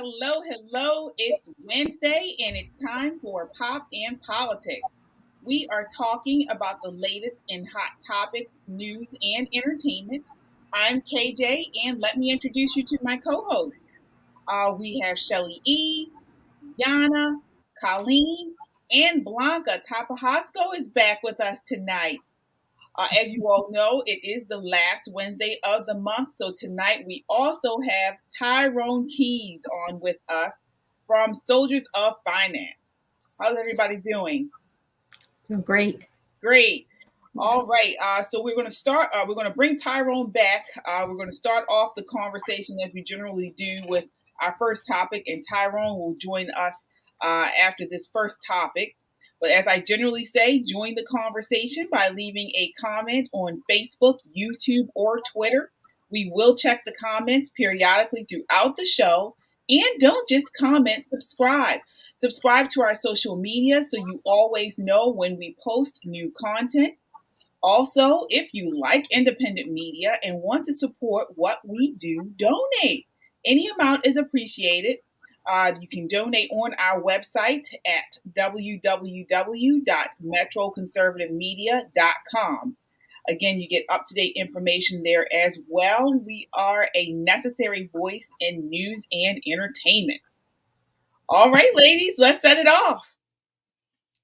Hello, hello. It's Wednesday and it's time for Pop and Politics. We are talking about the latest in hot topics, news, and entertainment. I'm KJ, and let me introduce you to my co hosts. We have Shelly E., Yana, Colleen, and Blanca Tapajosco is back with us tonight. As you all know, it is the last Wednesday of the month. So tonight we also have Tyrone Keys on with us from Soldiers of Finance. How's everybody doing? Doing great. Great. All right. So we're going to start. We're going to bring Tyrone back. We're going to start off the conversation as we generally do with our first topic, and Tyrone will join us after this first topic. But as I generally say, join the conversation by leaving a comment on Facebook, YouTube, or Twitter. We will check the comments periodically throughout the show. And don't just comment, subscribe. Subscribe to our social media so you always know when we post new content. Also, if you like independent media and want to support what we do, donate. Any amount is appreciated. You can donate on our website at www.metroconservativemedia.com. Again, you get up-to-date information there as well. We are a necessary voice in news and entertainment. All right, ladies, let's set it off.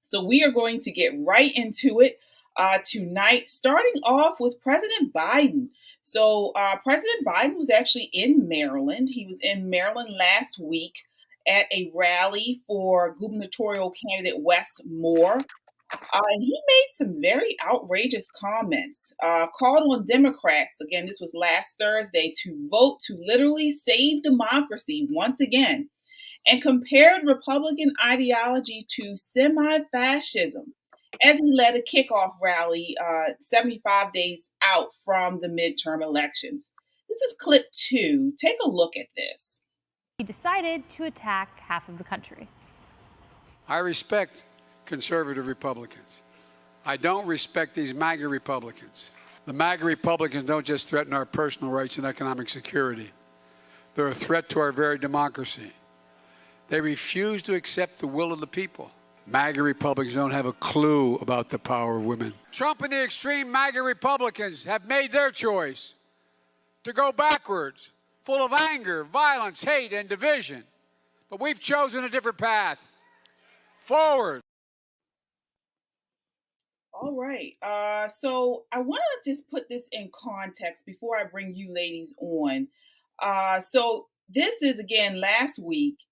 So we are going to get right into it tonight, starting off with President Biden. So President Biden was actually in Maryland. He was in Maryland last week at a rally for gubernatorial candidate Wes Moore. And he made some very outrageous comments, called on Democrats, again, this was last Thursday, to vote to literally save democracy once again, and compared Republican ideology to semi-fascism as he led a kickoff rally 75 days out from the midterm elections. This is clip 2. Take a look at this. He decided to attack half of the country. I respect conservative Republicans. I don't respect these MAGA Republicans. The MAGA Republicans don't just threaten our personal rights and economic security. They're a threat to our very democracy. They refuse to accept the will of the people. MAGA Republicans don't have a clue about the power of women. Trump and the extreme MAGA Republicans have made their choice to go backwards, full of anger, violence, hate, and division. But we've chosen a different path. Forward. All right. So I want to just put this in context before I bring you ladies on. So this is, again, last week.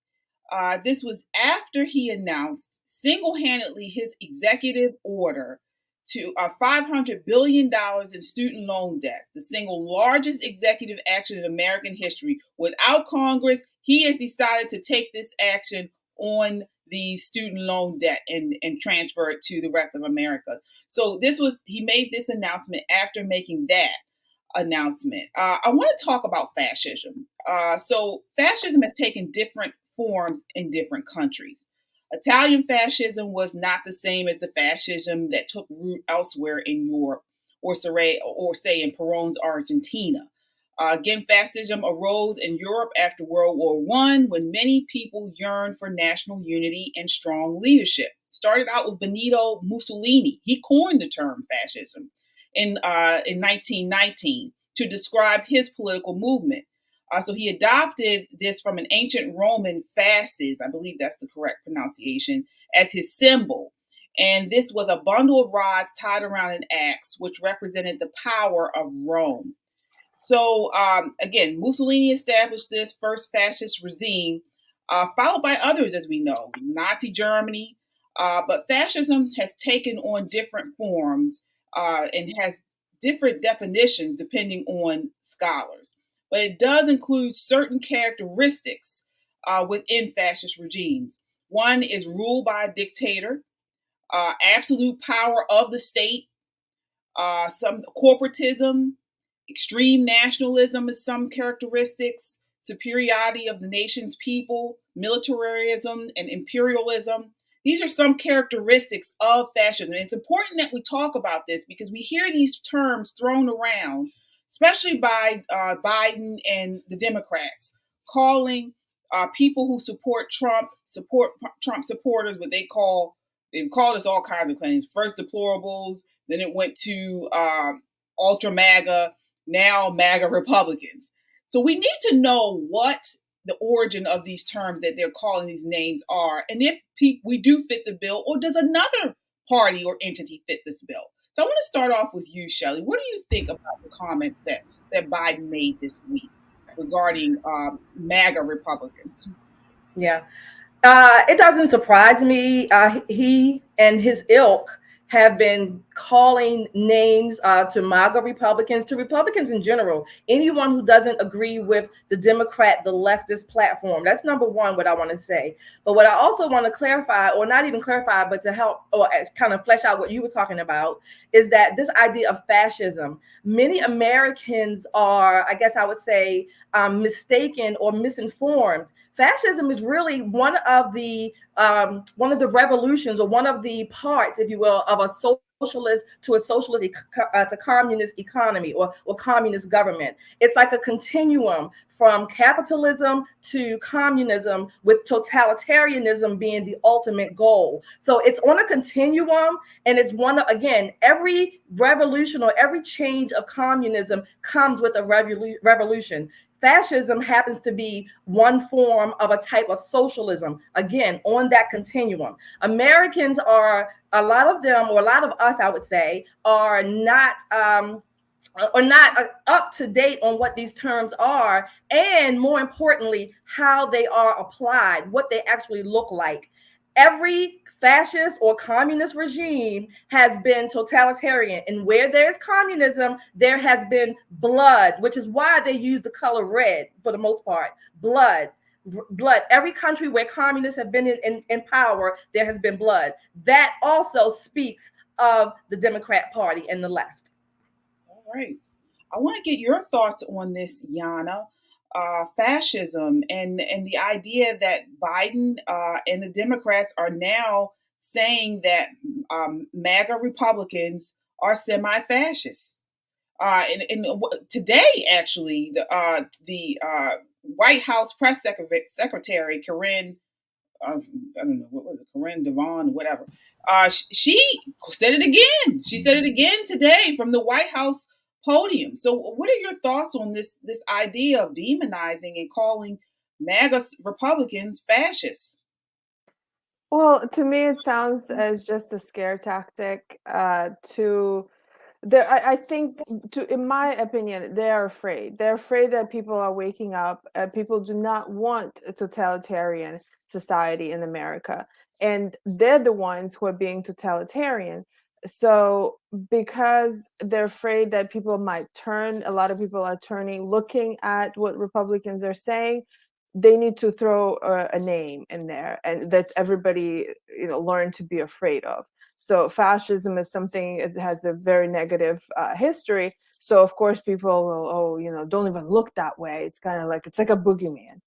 This was after he announced single-handedly his executive order to $500 billion in student loan debts, the single largest executive action in American history. Without Congress, he has decided to take this action on the student loan debt and transfer it to the rest of America. So he made this announcement after making that announcement. I want to talk about fascism. So fascism has taken different forms in different countries. Italian fascism was not the same as the fascism that took root elsewhere in Europe or say in Perón's Argentina. Again, fascism arose in Europe after World War I when many people yearned for national unity and strong leadership. Started out with Benito Mussolini. He coined the term fascism in 1919 to describe his political movement. So he adopted this from an ancient Roman fasces, I believe that's the correct pronunciation, as his symbol. And this was a bundle of rods tied around an axe, which represented the power of Rome. So again, Mussolini established this first fascist regime, followed by others, as we know, Nazi Germany. But fascism has taken on different forms and has different definitions depending on scholars. But it does include certain characteristics within fascist regimes. One is rule by a dictator, absolute power of the state, some corporatism, extreme nationalism is some characteristics, superiority of the nation's people, militarism, and imperialism. These are some characteristics of fascism. And it's important that we talk about this because we hear these terms thrown around, especially by Biden and the Democrats, calling people who support Trump supporters, what they've called us all kinds of claims. First deplorables, then it went to ultra MAGA, now MAGA Republicans. So we need to know what the origin of these terms that they're calling these names are, and if we do fit the bill, or does another party or entity fit this bill. So I want to start off with you, Shelley. What do you think about the comments that Biden made this week regarding MAGA Republicans? Yeah. It doesn't surprise me. He and his ilk have been calling names to MAGA Republicans, to Republicans in general, anyone who doesn't agree with the Democrat, the leftist platform. That's number one, what I want to say. But what I also want to clarify, or not even clarify, but to help or kind of flesh out what you were talking about, is that this idea of fascism, many Americans are, I guess I would say, mistaken or misinformed. Fascism is really one of the revolutions, or one of the parts, if you will, of a socialist to communist economy, or communist government. It's like a continuum from capitalism to communism, with totalitarianism being the ultimate goal. So it's on a continuum, and it's again, every revolution or every change of communism comes with a revolution. Fascism happens to be one form of a type of socialism, again, on that continuum. Americans are, a lot of them, or a lot of us, I would say, are not up to date on what these terms are, and more importantly, how they are applied, what they actually look like. Every fascist or communist regime has been totalitarian, and where there's communism, there has been blood, which is why they use the color red for the most part. Blood. Every country where communists have been in power, there has been blood. That also speaks of the Democrat Party and the left. All right. I want to get your thoughts on this, Yana. Fascism and the idea that Biden and the Democrats are now saying that MAGA Republicans are semi-fascists. And today, actually, the White House press secretary, Corinne, I don't know, what was it, Corinne Devon, whatever. She said it again. She said it again today from the White House podium. So what are your thoughts on this idea of demonizing and calling MAGA Republicans fascists? Well, to me, it sounds as just a scare tactic I think, in my opinion, they're afraid. They're afraid that people are waking up. People do not want a totalitarian society in America. And they're the ones who are being totalitarian. So because they're afraid that people might turn, a lot of people are turning, looking at what Republicans are saying, they need to throw a name in there, and that everybody learn to be afraid of. So fascism is something, it has a very negative history. So of course people will, don't even look that way. It's kind of like, it's like a boogeyman,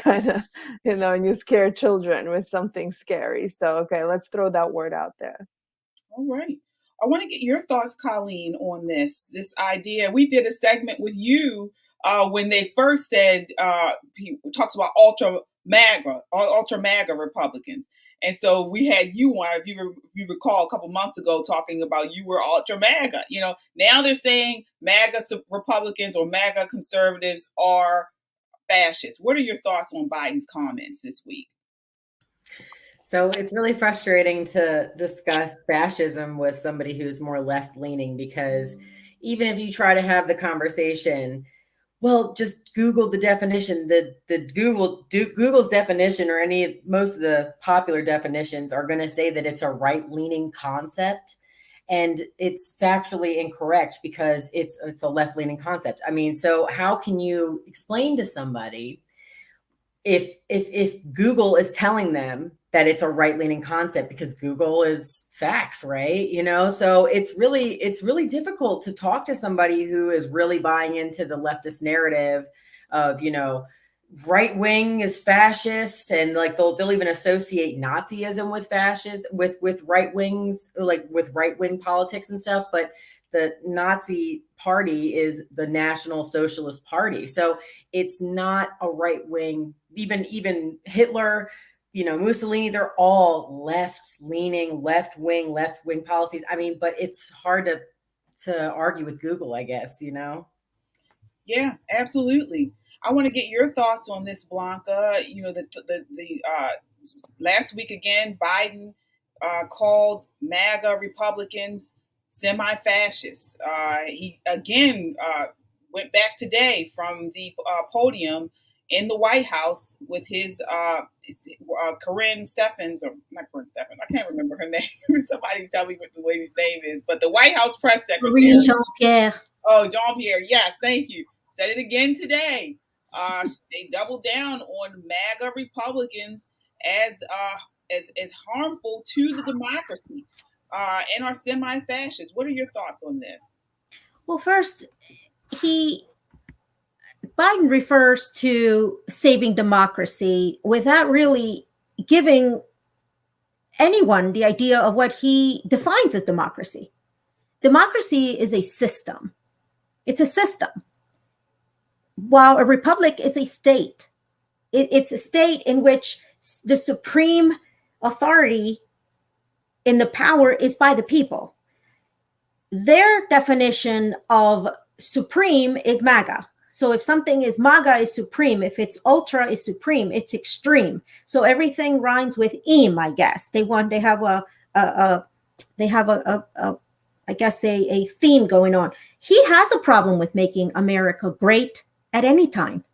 kind of, and you scare children with something scary. So, okay, let's throw that word out there. All right. I want to get your thoughts, Colleen, on this idea. We did a segment with you when they first said, he talked about ultra MAGA Republicans. And so we had you on, if you recall, a couple months ago, talking about you were ultra MAGA. Now they're saying MAGA Republicans or MAGA conservatives are fascists. What are your thoughts on Biden's comments this week? So it's really frustrating to discuss fascism with somebody who's more left-leaning, because even if you try to have the conversation, well, just Google the definition. Google's definition, or most of the popular definitions, are going to say that it's a right-leaning concept, and it's factually incorrect because it's a left-leaning concept. I mean, so how can you explain to somebody if Google is telling them that it's a right-leaning concept, because Google is facts, right? So it's really difficult to talk to somebody who is really buying into the leftist narrative of, right wing is fascist, and like they'll even associate Nazism with fascist, with right wings, like with right wing politics and stuff. But the Nazi party is the National Socialist Party. So it's not a right wing, even Hitler, Mussolini, they're all left leaning, left wing policies. I mean, but it's hard to argue with Google, I guess, Yeah, absolutely. I want to get your thoughts on this, Blanca. The last week again, Biden called MAGA Republicans semi-fascists. He again went back today from the podium in the White House with his Corinne Stephens, or not Corinne Stephens, I can't remember her name. Somebody tell me what the lady's name is, but the White House press secretary. Jean-Pierre. Oh, Jean-Pierre. Yes, thank you. Said it again today. They doubled down on MAGA Republicans as harmful to the democracy and are semi-fascists. What are your thoughts on this? Well, first, Biden refers to saving democracy without really giving anyone the idea of what he defines as democracy. Democracy is a system. It's a system. While a republic is a state, it's a state in which the supreme authority in the power is by the people. Their definition of supreme is MAGA. So if something is MAGA is supreme, if it's ultra is supreme, it's extreme. So everything rhymes with "im," I guess. They have a theme going on. He has a problem with making America great at any time.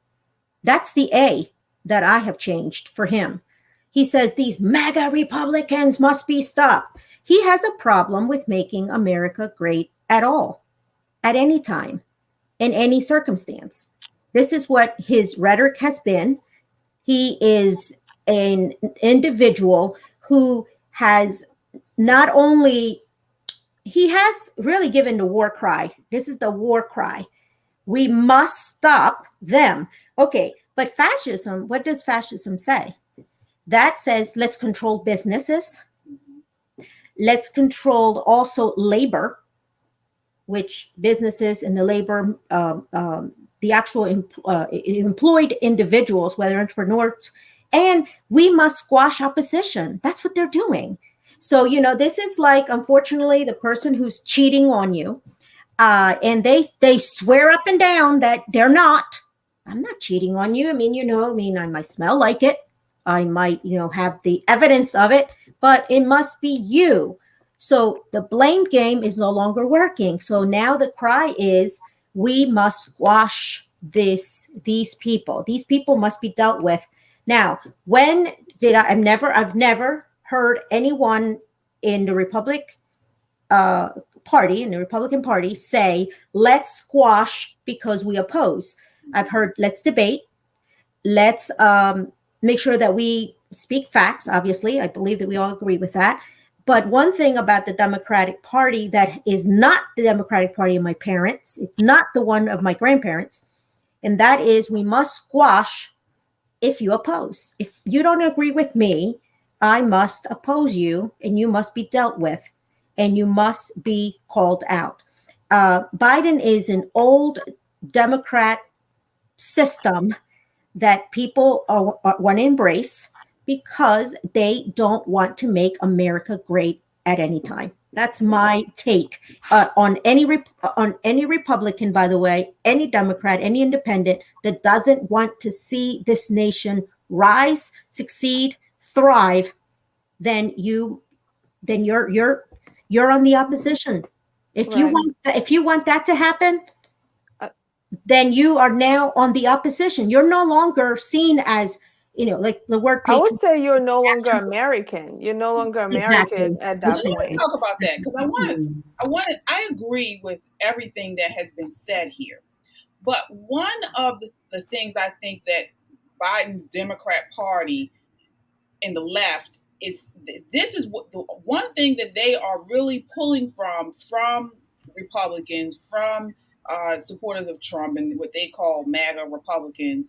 That's the A that I have changed for him. He says these MAGA Republicans must be stopped. He has a problem with making America great at all, at any time, in any circumstance. This is what his rhetoric has been. He is an individual who has not only, he has really given the war cry. This is the war cry. We must stop them. Okay, but fascism, what does fascism say? That says, let's control businesses. Let's control also labor, which businesses and the labor, the actual employed individuals, whether entrepreneurs, and we must squash opposition. That's what they're doing. So, this is like, unfortunately, the person who's cheating on you, and they swear up and down that they're not. I'm not cheating on you. I might smell like it. I might, have the evidence of it, but it must be you. So the blame game is no longer working. So now the cry is, we must squash these people. These people must be dealt with. Now, I've never heard anyone in the Republican Party say, let's squash because we oppose. I've heard, let's debate. Let's make sure that we speak facts. Obviously, I believe that we all agree with that. But one thing about the Democratic Party that is not the Democratic Party of my parents, it's not the one of my grandparents, and that is, we must squash if you oppose. If you don't agree with me, I must oppose you, and you must be dealt with, and you must be called out. Biden is an old Democrat system that people want to embrace because they don't want to make America great at any time. That's my take on any Republican, by the way, any Democrat, any independent that doesn't want to see this nation rise, succeed, thrive. Then you're on the opposition. If you want that to happen, then you are now on the opposition. You're no longer seen as, like the word. I would say you're no longer American. You're no longer American Exactly. at that point. Let me talk about that, because I agree with everything that has been said here. But one of the things I think that Biden's Democrat Party and the left this is what the one thing that they are really pulling from Republicans, from supporters of Trump and what they call MAGA Republicans,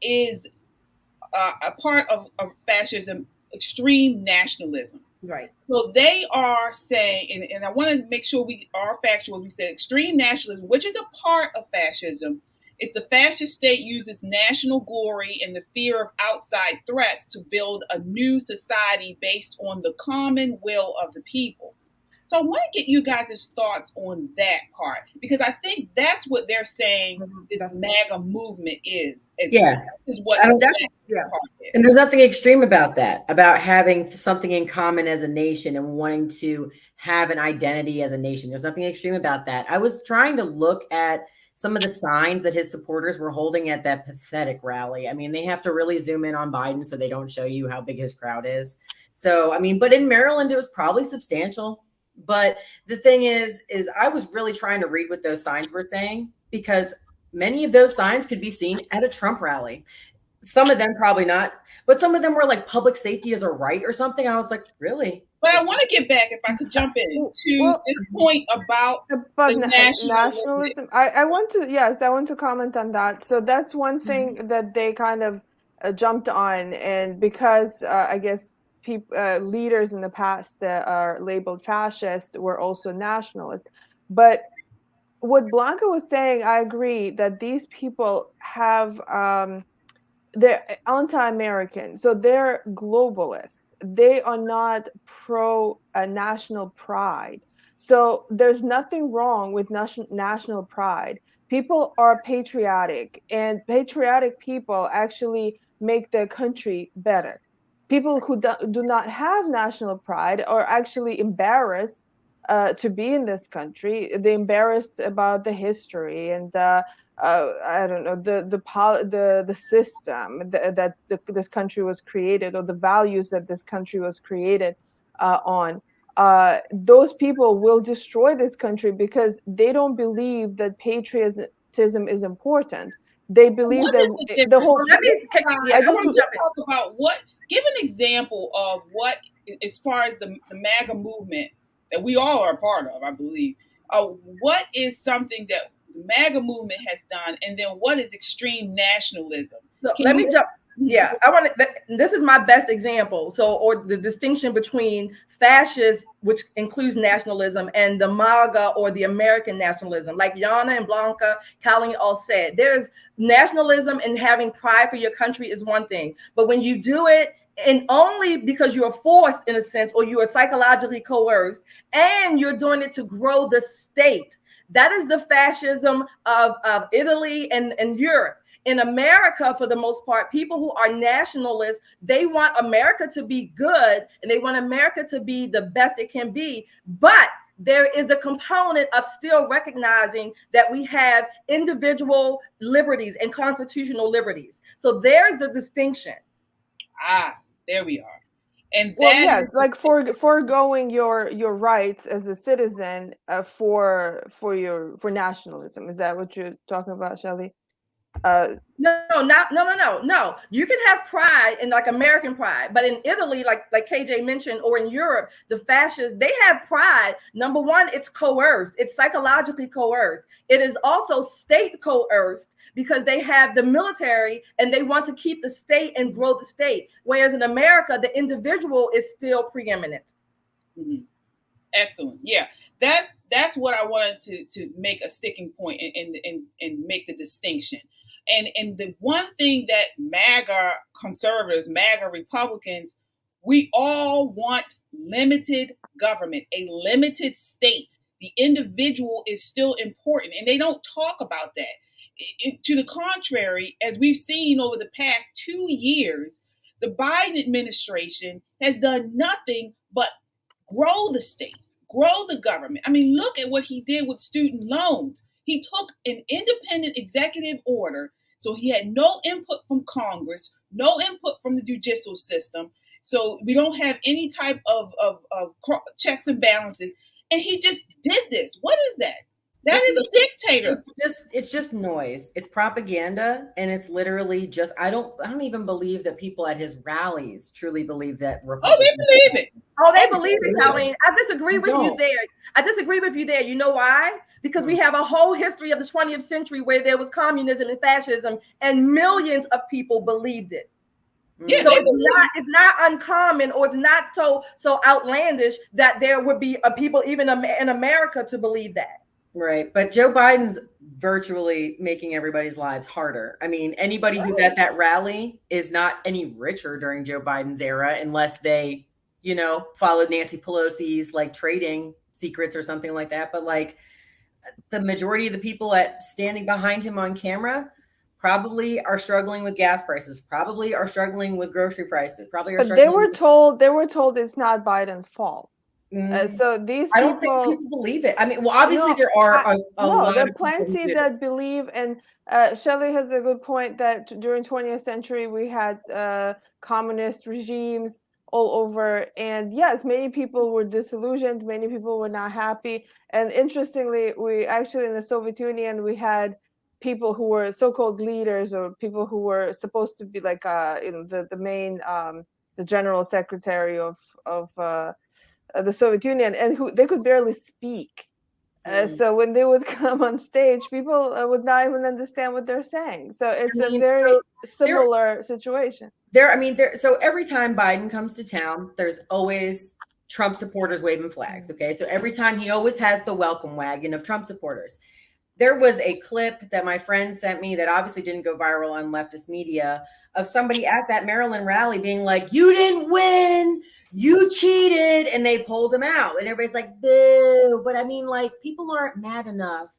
is a part of fascism, extreme nationalism. Right. So they are saying, and I want to make sure we are factual. We said extreme nationalism, which is a part of fascism. It's the fascist state uses national glory and the fear of outside threats to build a new society based on the common will of the people. So I want to get you guys' thoughts on that part, because I think that's what they're saying this MAGA movement is. Yeah. Is what I don't- the yeah. part is. And there's nothing extreme about that, about having something in common as a nation and wanting to have an identity as a nation. There's nothing extreme about that. I was trying to look at some of the signs that his supporters were holding at that pathetic rally. I mean, they have to really zoom in on Biden so they don't show you how big his crowd is. So, I mean, but in Maryland, it was probably substantial. But the thing is I was really trying to read what those signs were saying, because many of those signs could be seen at a Trump rally. Some of them probably not, but some of them were like public safety is a right or something. I was like, really? But I want to get back, if I could jump in, to this point about the nationalism. I want to comment on that. So that's one thing that they kind of jumped on, and because I guess leaders in the past that are labeled fascist were also nationalist. But what Blanca was saying, I agree that these people have they're anti-American, so they're globalists. They are not pro national pride. So there's nothing wrong with national pride. People are patriotic, and patriotic people actually make their country better. People who do not have national pride are actually embarrassed to be in this country. They're embarrassed about the history and I don't know, the system that this country was created, or the values that this country was created on. Those people will destroy this country because they don't believe that patriotism is important. They believe that the whole. I just want to talk about give an example of what, as far as the MAGA movement that we all are a part of, I believe. What is something that the MAGA movement has done, and then what is extreme nationalism? So let me jump. Yeah, I want to. This is my best example. So, or the distinction between fascist, which includes nationalism, and the MAGA or the American nationalism. Like Yana and Blanca, Colleen all said, there's nationalism and having pride for your country is one thing, but when you do it and only because you're forced in a sense, or you are psychologically coerced, and you're doing it to grow the state, that is the fascism of Italy and Europe. In America, for the most part, people who are nationalists, they want America to be good and they want America to be the best it can be. But there is the component of still recognizing that we have individual liberties and constitutional liberties. So there's the distinction. There we are. And it's like foregoing your rights as a citizen for nationalism. Is that what you're talking about, Shelley? No. You can have pride in like American pride, but in Italy, like KJ mentioned, or in Europe, the fascists, they have pride. Number one, it's coerced. It's psychologically coerced. It is also state coerced because they have the military and they want to keep the state and grow the state. Whereas in America, the individual is still preeminent. Mm-hmm. Excellent. Yeah, that's what I wanted to make a sticking point and make the distinction. And the one thing that MAGA conservatives, MAGA Republicans, we all want limited government, a limited state. The individual is still important, and they don't talk about that. To the contrary, as we've seen over the past 2 years, the Biden administration has done nothing but grow the state, grow the government. I mean, look at what he did with student loans. He took an independent executive order, so he had no input from Congress, no input from the judicial system. So we don't have any type of checks and balances. And he just did this. What is that? That is a dictator. It's just noise. It's propaganda, and it's literally just. I don't even believe that people at his rallies truly believe that. They believe it. They believe it, Colleen. I disagree with you there. You know why? Because we have a whole history of the 20th century where there was communism and fascism, and millions of people believed it. Yeah, So it's not uncommon, or it's not so outlandish that there would be people even in America to believe that. Right. But Joe Biden's virtually making everybody's lives harder. I mean, anybody who's at that rally is not any richer during Joe Biden's era unless they, followed Nancy Pelosi's like trading secrets or something like that. But like the majority of the people standing behind him on camera probably are struggling with gas prices, probably are struggling with grocery prices, probably are But struggling. they were told it's not Biden's fault. So these people, I don't think people believe it. I mean, well, obviously there are a lot there of are plenty that believe, and Shelley has a good point that during 20th century we had communist regimes all over, and yes, many people were disillusioned, many people were not happy, and interestingly, we actually in the Soviet Union we had people who were so-called leaders, or people who were supposed to be like the main the general secretary of the Soviet Union, and who they could barely speak. So when they would come on stage, people would not even understand what they're saying. So it's a very similar situation. So every time Biden comes to town, there's always Trump supporters waving flags. Okay. So every time he always has the welcome wagon of Trump supporters. There was a clip that my friend sent me that obviously didn't go viral on leftist media of somebody at that Maryland rally being like, "You didn't win, you cheated," and they pulled him out. And everybody's like, "Boo." But I mean, like, people aren't mad enough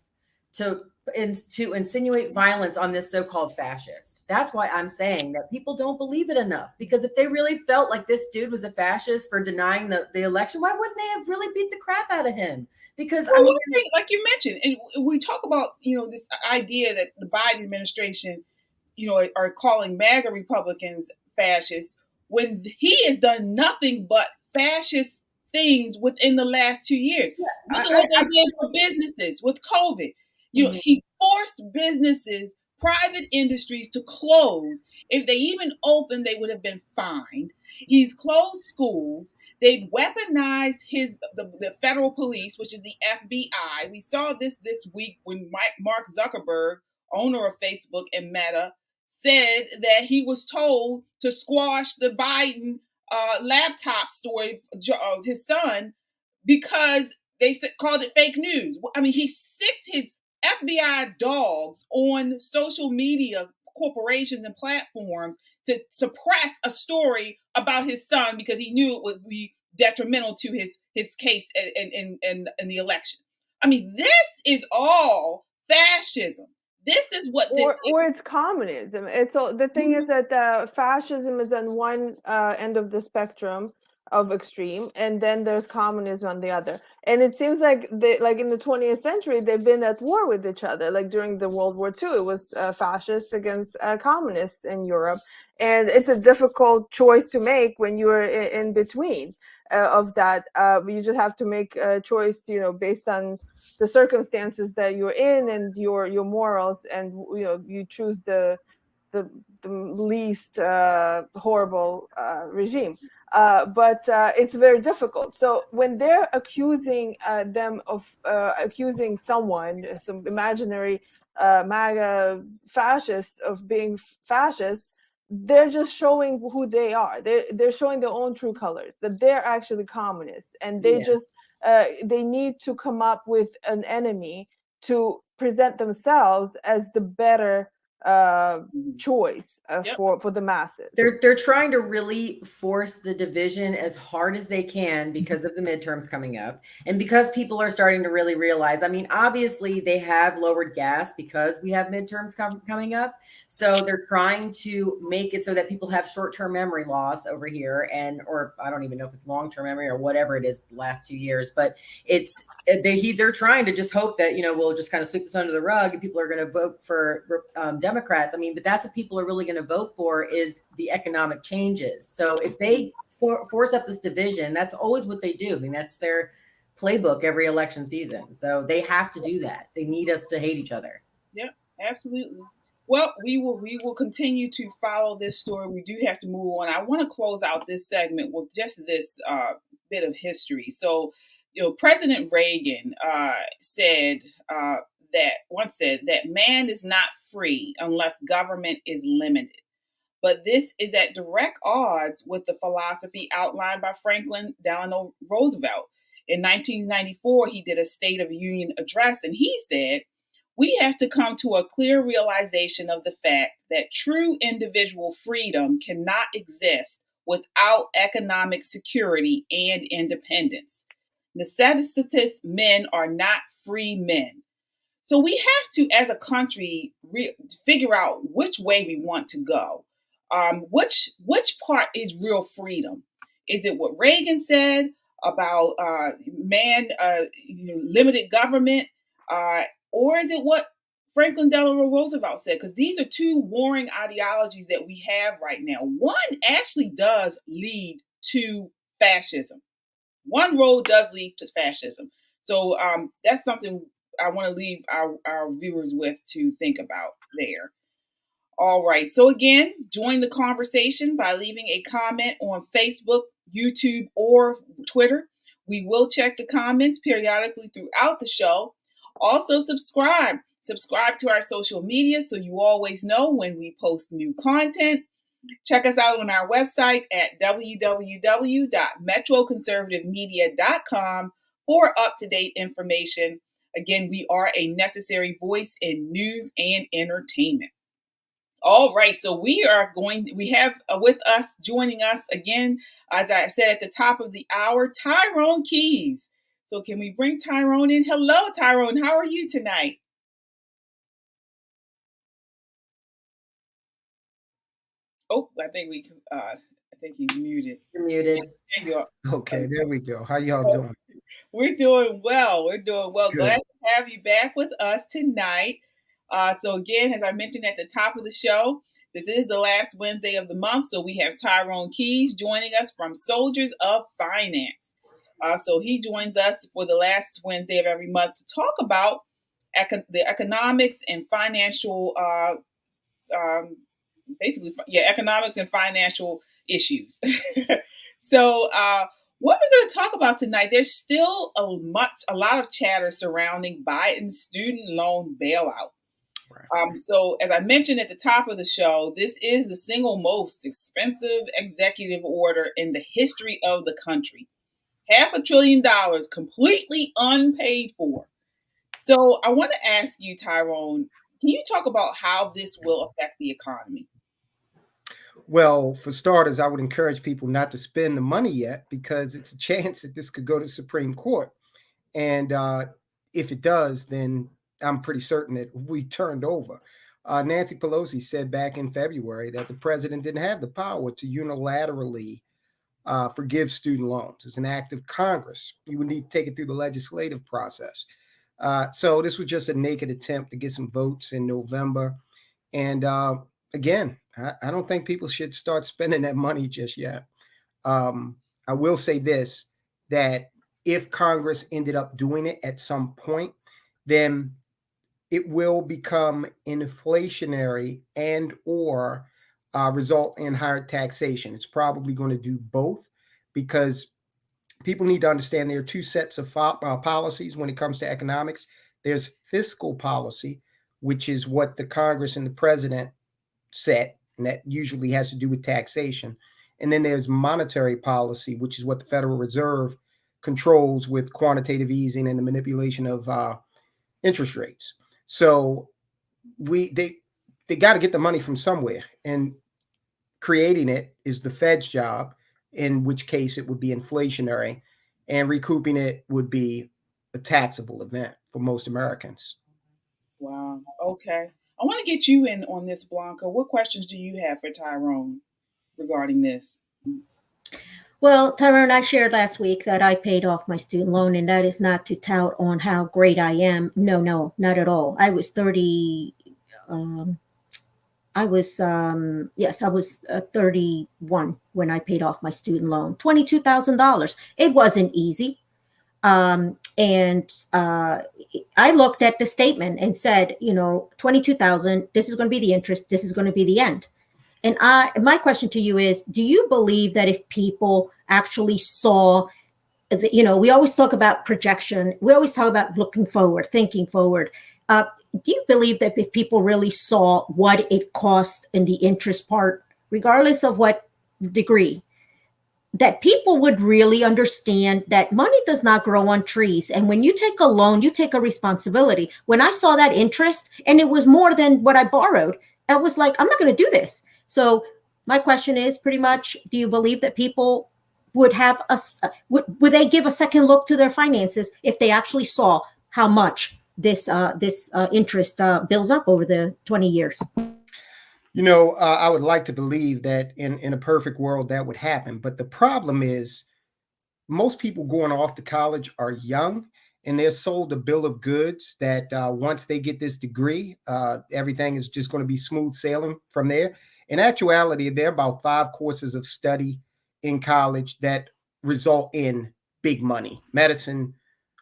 to insinuate violence on this so-called fascist. That's why I'm saying that people don't believe it enough, because if they really felt like this dude was a fascist for denying the election, why wouldn't they have really beat the crap out of him? Because I mean, like you mentioned, and we talk about, this idea that the Biden administration, are calling MAGA Republicans fascists, when he has done nothing but fascist things within the last 2 years. Yeah, look at what they did for businesses with COVID. He forced businesses, private industries to close. If they even opened, they would have been fined. He's closed schools. They've weaponized the federal police, which is the FBI. We saw this week when Mark Zuckerberg, owner of Facebook and Meta, said that he was told to squash the Biden laptop story of his son because they called it fake news. I mean, he sicked his FBI dogs on social media corporations and platforms to suppress a story about his son because he knew it would be detrimental to his case in the election. I mean, this is all fascism. This is what or it's communism. It's all, the thing is that fascism is on one end of the spectrum of extreme, and then there's communism on the other. And it seems like like in the 20th century they've been at war with each other. Like during the World War II, it was fascists against communists in Europe, and it's a difficult choice to make when you're in between of that. You just have to make a choice, based on the circumstances that you're in and your morals, and you choose the least horrible regime. But it's very difficult. So when they're accusing them of accusing someone, some imaginary MAGA fascists, of being fascists, they're just showing who they are. They're showing their own true colors, that they're actually communists, and they just they need to come up with an enemy to present themselves as the better choice for the masses. They're trying to really force the division as hard as they can because of the midterms coming up, and because people are starting to really realize. I mean, obviously they have lowered gas because we have midterms coming up, so they're trying to make it so that people have short-term memory loss over here, or I don't even know if it's long-term memory or whatever it is the last 2 years, but they're trying to just hope that we'll just kind of sweep this under the rug and people are going to vote for Democrats. I mean, but that's what people are really going to vote for, is the economic changes. So if they force up this division, that's always what they do. I mean, that's their playbook every election season. So they have to do that. They need us to hate each other. Yeah, absolutely. Well, we will continue to follow this story. We do have to move on. I want to close out this segment with just this bit of history. So, President Reagan said that man is not free unless government is limited. but this is at direct odds with the philosophy outlined by Franklin Delano Roosevelt. In 1994, he did a State of the Union address, and he said, "We have to come to a clear realization of the fact that true individual freedom cannot exist without economic security and independence. Necessitous men are not free men." So we have to, as a country, figure out which way we want to go. Which part is real freedom? Is it what Reagan said about limited government, or is it what Franklin Delano Roosevelt said? Because these are two warring ideologies that we have right now. One actually does lead to fascism. One road does lead to fascism. So that's something I want to leave our viewers with to think about there. All right. So again, join the conversation by leaving a comment on Facebook, YouTube, or Twitter. We will check the comments periodically throughout the show. Also subscribe. Subscribe to our social media so you always know when we post new content. Check us out on our website at www.metroconservativemedia.com for up-to-date information. Again, we are a necessary voice in news and entertainment. All right, so we have with us, joining us again, as I said at the top of the hour, Tyrone Keys. So can we bring Tyrone in? Hello, Tyrone. How are you tonight? Oh, I think he's muted. You're muted. There you are. Okay, there we go. How y'all doing? We're doing well. Good. Glad to have you back with us tonight. So again, as I mentioned at the top of the show, this is the last Wednesday of the month. So we have Tyrone Keys joining us from Soldiers of Finance. So he joins us for the last Wednesday of every month to talk about the economics and financial, economics and financial issues. So what we're going to talk about tonight, there's still a lot of chatter surrounding Biden's student loan bailout. Right. So as I mentioned at the top of the show, this is the single most expensive executive order in the history of the country. $500 billion completely unpaid for. So I want to ask you, Tyrone, can you talk about how this will affect the economy? Well, for starters, I would encourage people not to spend the money yet because it's a chance that this could go to the Supreme Court. And if it does, then I'm pretty certain that we turned over. Nancy Pelosi said back in February that the president didn't have the power to unilaterally forgive student loans. It's an act of Congress. You would need to take it through the legislative process. So this was just a naked attempt to get some votes in November. And again, I don't think people should start spending that money just yet. I will say this, that if Congress ended up doing it at some point, then it will become inflationary and or result in higher taxation. It's probably going to do both because people need to understand there are two sets of policies when it comes to economics. There's fiscal policy, which is what the Congress and the president set, and that usually has to do with taxation. And then there's monetary policy, which is what the Federal Reserve controls with quantitative easing and the manipulation of interest rates. So they got to get the money from somewhere, and creating it is the Fed's job, in which case it would be inflationary, and recouping it would be a taxable event for most Americans. Wow. Okay. I want to get you in on this, Blanca. What questions do you have for Tyrone regarding this? Well, Tyrone, I shared last week that I paid off my student loan, and that is not to tout on how great I am. No, not at all. I was 31 when I paid off my student loan, $22,000. It wasn't easy. And I looked at the statement and said, $22,000, this is going to be the interest. This is going to be the end. And my question to you is, do you believe that if people actually saw, we always talk about projection. We always talk about looking forward, thinking forward. Do you believe that if people really saw what it cost in the interest part regardless of what degree, that people would really understand that money does not grow on trees. And when you take a loan, you take a responsibility. When I saw that interest and it was more than what I borrowed, I was like, I'm not going to do this. So my question is pretty much, do you believe that people would have would they give a second look to their finances if they actually saw how much this interest builds up over the 20 years? I would like to believe that in a perfect world that would happen. But the problem is most people going off to college are young, and they're sold a bill of goods that once they get this degree, everything is just going to be smooth sailing from there. In actuality, there are about 5 courses of study in college that result in big money. Medicine,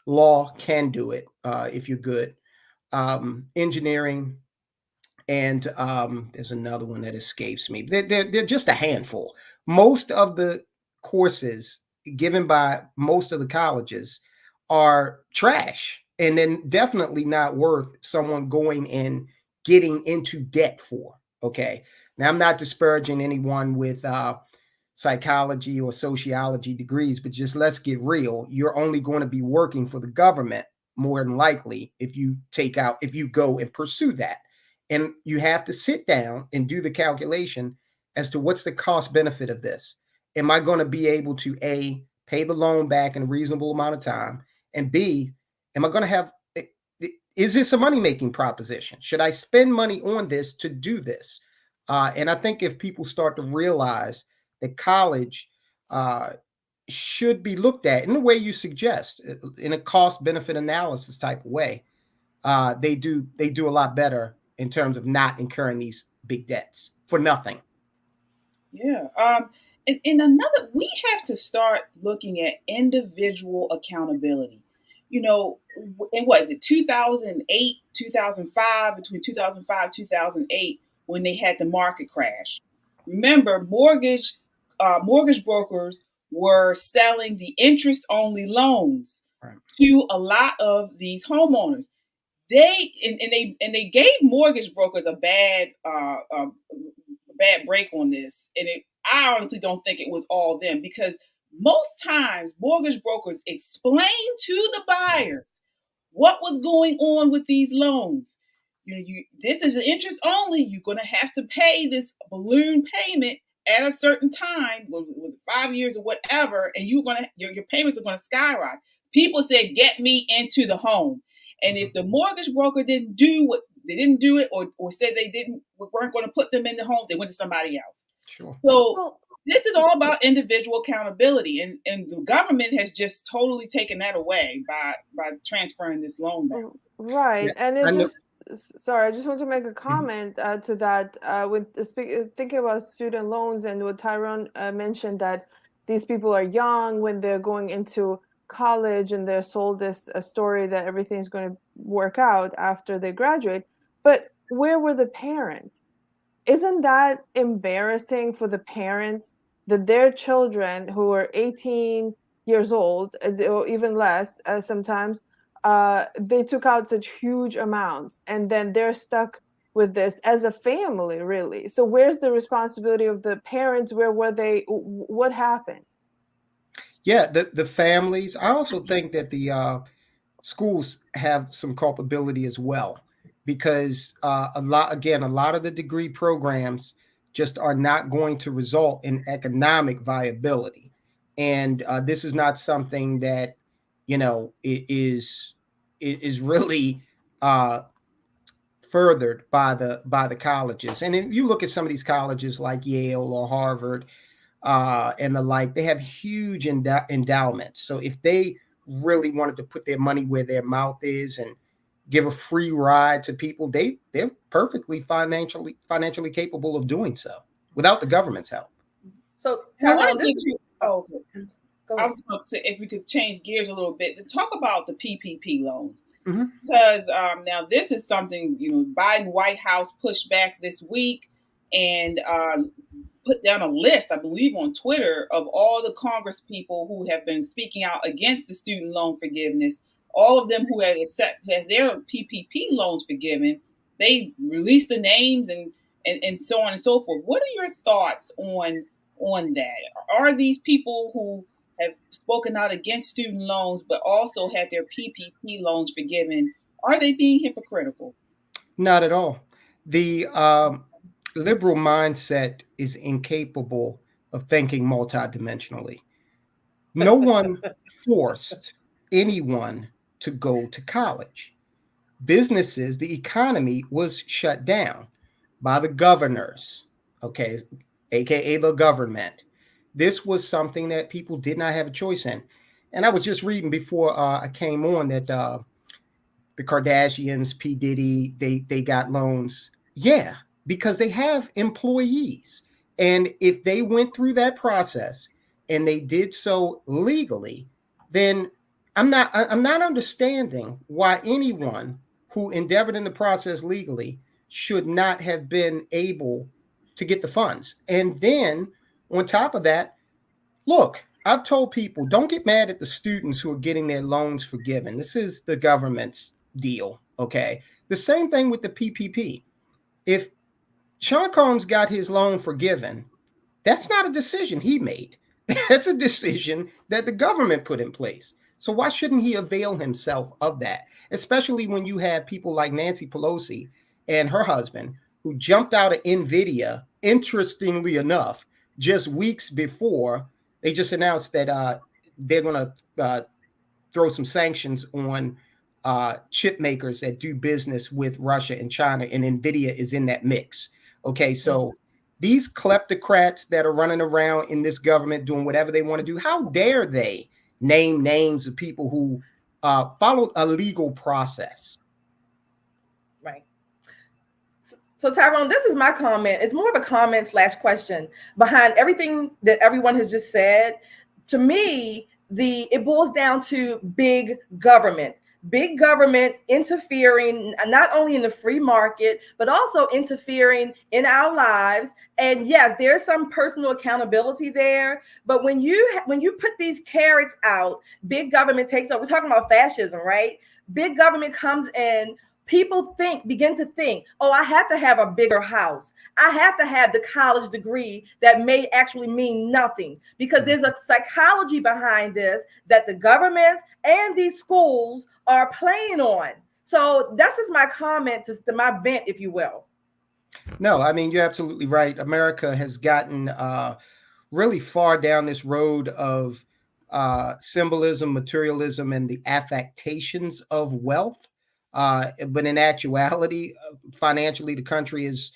law can do it if you're good. Engineering, and there's another one that escapes me. They're just a handful. Most of the courses given by most of the colleges are trash, and then definitely not worth someone going and getting into debt for. Okay. Now, I'm not disparaging anyone with psychology or sociology degrees, but just let's get real. You're only going to be working for the government more than likely if you go and pursue that. And you have to sit down and do the calculation as to what's the cost benefit of this. Am I going to be able to A, pay the loan back in a reasonable amount of time? And B, am I going to have, is this a money-making proposition? Should I spend money on this to do this? And I think if people start to realize that college should be looked at in the way you suggest, in a cost-benefit analysis type of way, they do a lot better in terms of not incurring these big debts for nothing. Yeah. And another, we have to start looking at individual accountability. In what is it, 2008, 2005, between 2005 and 2008, when they had the market crash. Remember, mortgage brokers were selling the interest-only loans to a lot of these homeowners. They gave mortgage brokers a bad break on this, and I honestly don't think it was all them, because most times mortgage brokers explain to the buyers what was going on with these loans. This is an interest only. You're going to have to pay this balloon payment at a certain time, was 5 years or whatever, and your payments are going to skyrocket. People said, "Get me into the home." And if the mortgage broker didn't do it, or said weren't going to put them in the home, they went to somebody else. Sure. So this is all about individual accountability, and the government has just totally taken that away by transferring this loan balance. Right, Yeah, and I just want to make a comment to that. Thinking about student loans, and what Tyrone mentioned, that these people are young when they're going into college, and they're sold this story that everything's going to work out after they graduate. But where were the parents? Isn't that embarrassing for the parents that their children, who are 18 years old, or even less sometimes, they took out such huge amounts, and then they're stuck with this as a family, really? So where's the responsibility of the parents? Where were they? What happened? Yeah, the families. I also think that the schools have some culpability as well, because a lot of the degree programs just are not going to result in economic viability, and this is not something that is really furthered by the colleges. And if you look at some of these colleges like Yale or Harvard and the like, they have huge endowments. So if they really wanted to put their money where their mouth is and give a free ride to people, they're perfectly financially capable of doing so without the government's help. So I want to give you. Go I was going to say, if we could change gears a little bit to talk about the PPP loans. Mm-hmm. Because now this is something, Biden White House pushed back this week and put down a list, I believe, on Twitter of all the Congress people who have been speaking out against the student loan forgiveness. All of them who had their PPP loans forgiven, they released the names and and so on and so forth. What are your thoughts on that? Are these people who have spoken out against student loans but also had their PPP loans forgiven, are they being hypocritical? Not at all. The liberal mindset is incapable of thinking multidimensionally. No one forced anyone to go to college. Businesses, the economy was shut down by the governors, okay, aka the government. This was something that people did not have a choice in. And I was just reading before I came on that the Kardashians, P. Diddy, they got loans. Yeah, because they have employees. And if they went through that process and they did so legally, then I'm not understanding why anyone who endeavored in the process legally should not have been able to get the funds. And then on top of that, look, I've told people, don't get mad at the students who are getting their loans forgiven. This is the government's deal, okay? The same thing with the PPP. If Sean Combs got his loan forgiven, that's not a decision he made. That's a decision that the government put in place. So why shouldn't he avail himself of that? Especially when you have people like Nancy Pelosi and her husband who jumped out of NVIDIA, interestingly enough, just weeks before they just announced that they're going to throw some sanctions on chip makers that do business with Russia and China, and NVIDIA is in that mix. Okay, so these kleptocrats that are running around in this government doing whatever they want to do, how dare they name names of people who followed a legal process? Right. So Tyrone, this is my comment. It's more of a comment / question behind everything that everyone has just said. To me, it boils down to big government interfering not only in the free market, but also interfering in our lives. And yes, there's some personal accountability there. But when you put these carrots out, big government takes over. We're talking about fascism, right? Big government comes in. People begin to think, oh, I have to have a bigger house. I have to have the college degree that may actually mean nothing, because there's a psychology behind this that the governments and these schools are playing on. So that's just my comment, to my vent, if you will. No, I mean, you're absolutely right. America has gotten really far down this road of symbolism, materialism, and the affectations of wealth. But in actuality, financially, the country is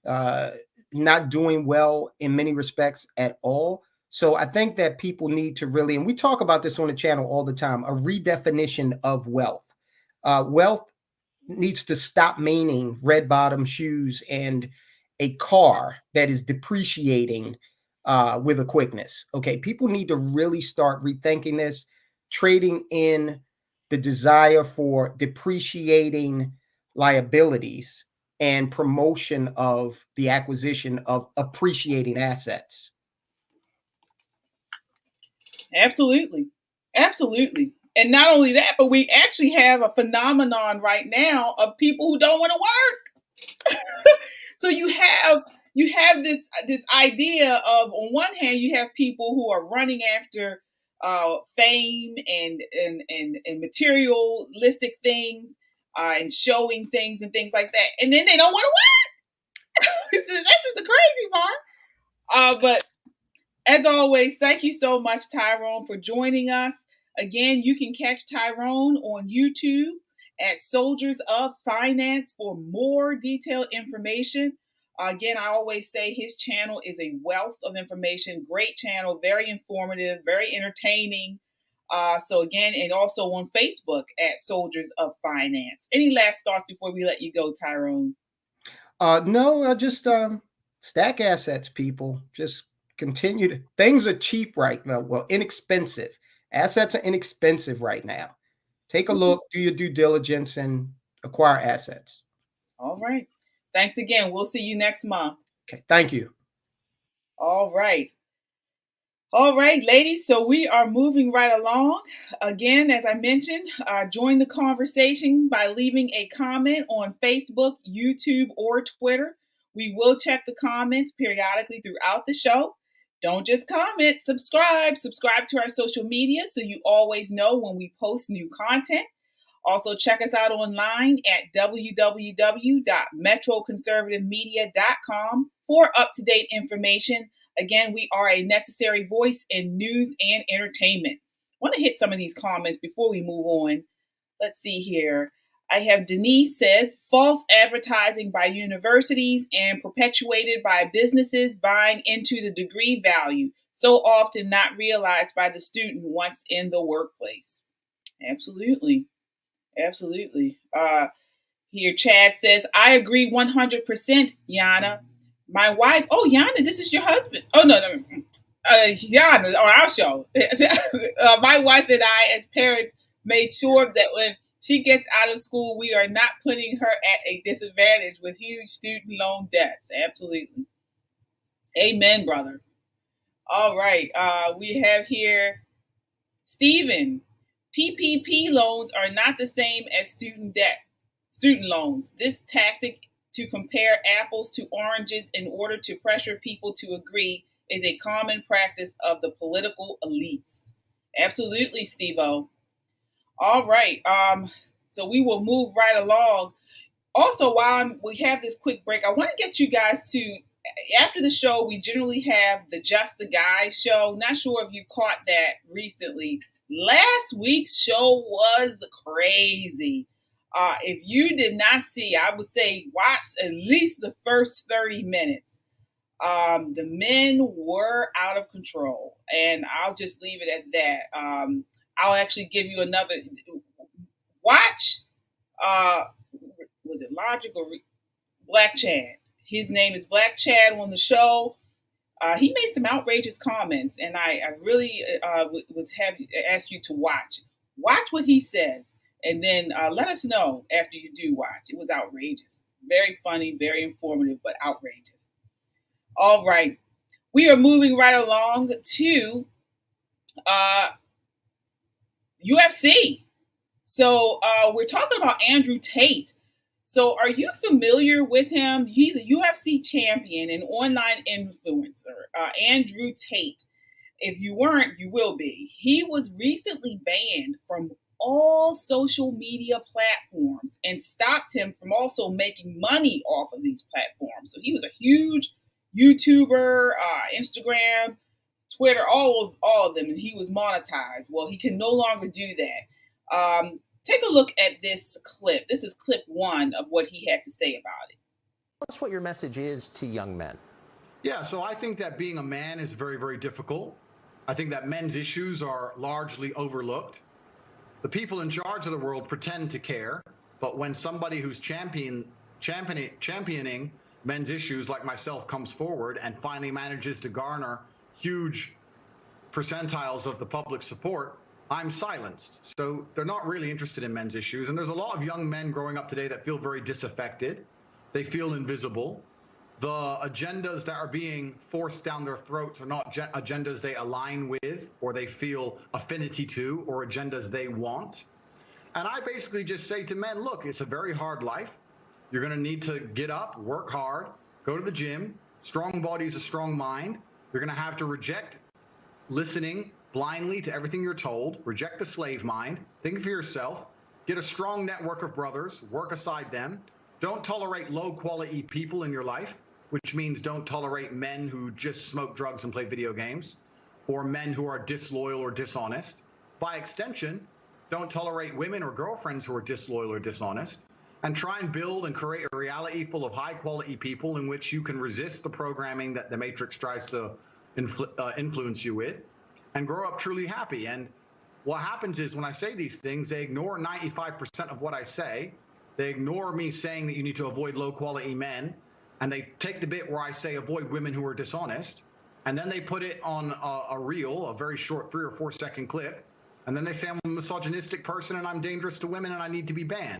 not doing well in many respects at all. So I think that people need to really, and we talk about this on the channel all the time, a redefinition of wealth. Wealth needs to stop meaning red bottom shoes and a car that is depreciating with a quickness. Okay, people need to really start rethinking this, trading in the desire for depreciating liabilities and promotion of the acquisition of appreciating assets. Absolutely. Absolutely. And not only that, but we actually have a phenomenon right now of people who don't want to work. So you have this idea of, on one hand, you have people who are running after fame and materialistic things and showing things and things like that, and then they don't want to work. That's just the crazy part. But as always, thank you so much, Tyrone, for joining us. Again, you can catch Tyrone on YouTube at Soldiers of Finance for more detailed information. Again, I always say his channel is a wealth of information. Great channel, very informative, very entertaining. So again, and also on Facebook at Soldiers of Finance. Any last thoughts before we let you go, Tyrone? No, just stack assets, people. Just continue to, things are cheap right now. Well, inexpensive. Assets are inexpensive right now. Take a look, do your due diligence, and acquire assets. All right. Thanks again. We'll see you next month. Okay. Thank you. All right. All right, ladies. So we are moving right along. Again, as I mentioned, join the conversation by leaving a comment on Facebook, YouTube, or Twitter. We will check the comments periodically throughout the show. Don't just comment, subscribe. Subscribe to our social media so you always know when we post new content. Also, check us out online at www.metroconservativemedia.com for up-to-date information. Again, we are a necessary voice in news and entertainment. I want to hit some of these comments before we move on. Let's see here. I have Denise says, false advertising by universities and perpetuated by businesses buying into the degree value, so often not realized by the student once in the workplace. Absolutely. Absolutely. Here, Chad says, I agree 100%, Yana. My wife, Yana, this is your husband. Oh, no. Yana, on our show. My wife and I, as parents, made sure that when she gets out of school, we are not putting her at a disadvantage with huge student loan debts. Absolutely. Amen, brother. All right. We have here Stephen. PPP loans are not the same as student loans. This tactic to compare apples to oranges in order to pressure people to agree is a common practice of the political elites. Absolutely, Steve-O. All right. So we will move right along. Also, while we have this quick break, I want to get you guys to, after the show, we generally have the Just the Guys show. Not sure if you caught that recently. Last week's show was crazy. If you did not see, I would say watch at least the first 30 minutes. The men were out of control, and I'll just leave it at that. I'll actually give you another watch. Was it Logic or Black Chad? His name is Black Chad on the show. He made some outrageous comments, and I really would have ask you to watch. Watch what he says, and then let us know after you do watch. It was outrageous. Very funny, very informative, but outrageous. All right. We are moving right along to UFC. So we're talking about Andrew Tate. So are you familiar with him? He's a UFC champion and online influencer, Andrew Tate. If you weren't, you will be. He was recently banned from all social media platforms and stopped him from also making money off of these platforms. So he was a huge YouTuber, Instagram, Twitter, all of them, and he was monetized. Well, he can no longer do that. Take a look at this clip. This is clip one of what he had to say about it. Tell us what your message is to young men. Yeah, so I think that being a man is very, very difficult. I think that men's issues are largely overlooked. The people in charge of the world pretend to care, but when somebody who's championing men's issues like myself comes forward and finally manages to garner huge percentiles of the public support, I'm silenced. So they're not really interested in men's issues. And there's a lot of young men growing up today that feel very disaffected. They feel invisible. The agendas that are being forced down their throats are not agendas they align with or they feel affinity to or agendas they want. And I basically just say to men, look, it's a very hard life. You're going to need to get up, work hard, go to the gym. Strong body is a strong mind. You're going to have to reject listening blindly to everything you're told, reject the slave mind, think for yourself, get a strong network of brothers, work aside them. Don't tolerate low quality people in your life, which means don't tolerate men who just smoke drugs and play video games, or men who are disloyal or dishonest. By extension, don't tolerate women or girlfriends who are disloyal or dishonest, and try and build and create a reality full of high quality people in which you can resist the programming that the Matrix tries to influence you with, and grow up truly happy. And what happens is when I say these things, they ignore 95% of what I say. They ignore me saying that you need to avoid low quality men. And they take the bit where I say avoid women who are dishonest. And then they put it on a reel, a very short 3 or 4 second clip. And then they say I'm a misogynistic person and I'm dangerous to women and I need to be banned.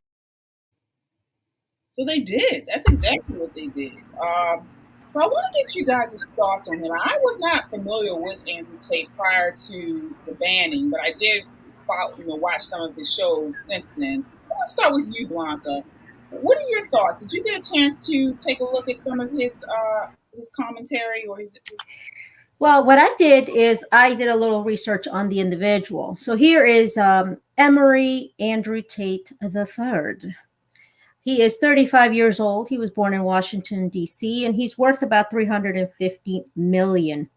So they did. That's exactly what they did. So I want to get you guys' thoughts on him. I was not familiar with Andrew Tate prior to the banning, but I did follow, watch some of his shows since then. I want to start with you, Blanca. What are your thoughts? Did you get a chance to take a look at some of his commentary or his? Well, what I did is I did a little research on the individual. So here is Emory Andrew Tate III. He is 35 years old. He was born in Washington, D.C., and he's worth about $350 million.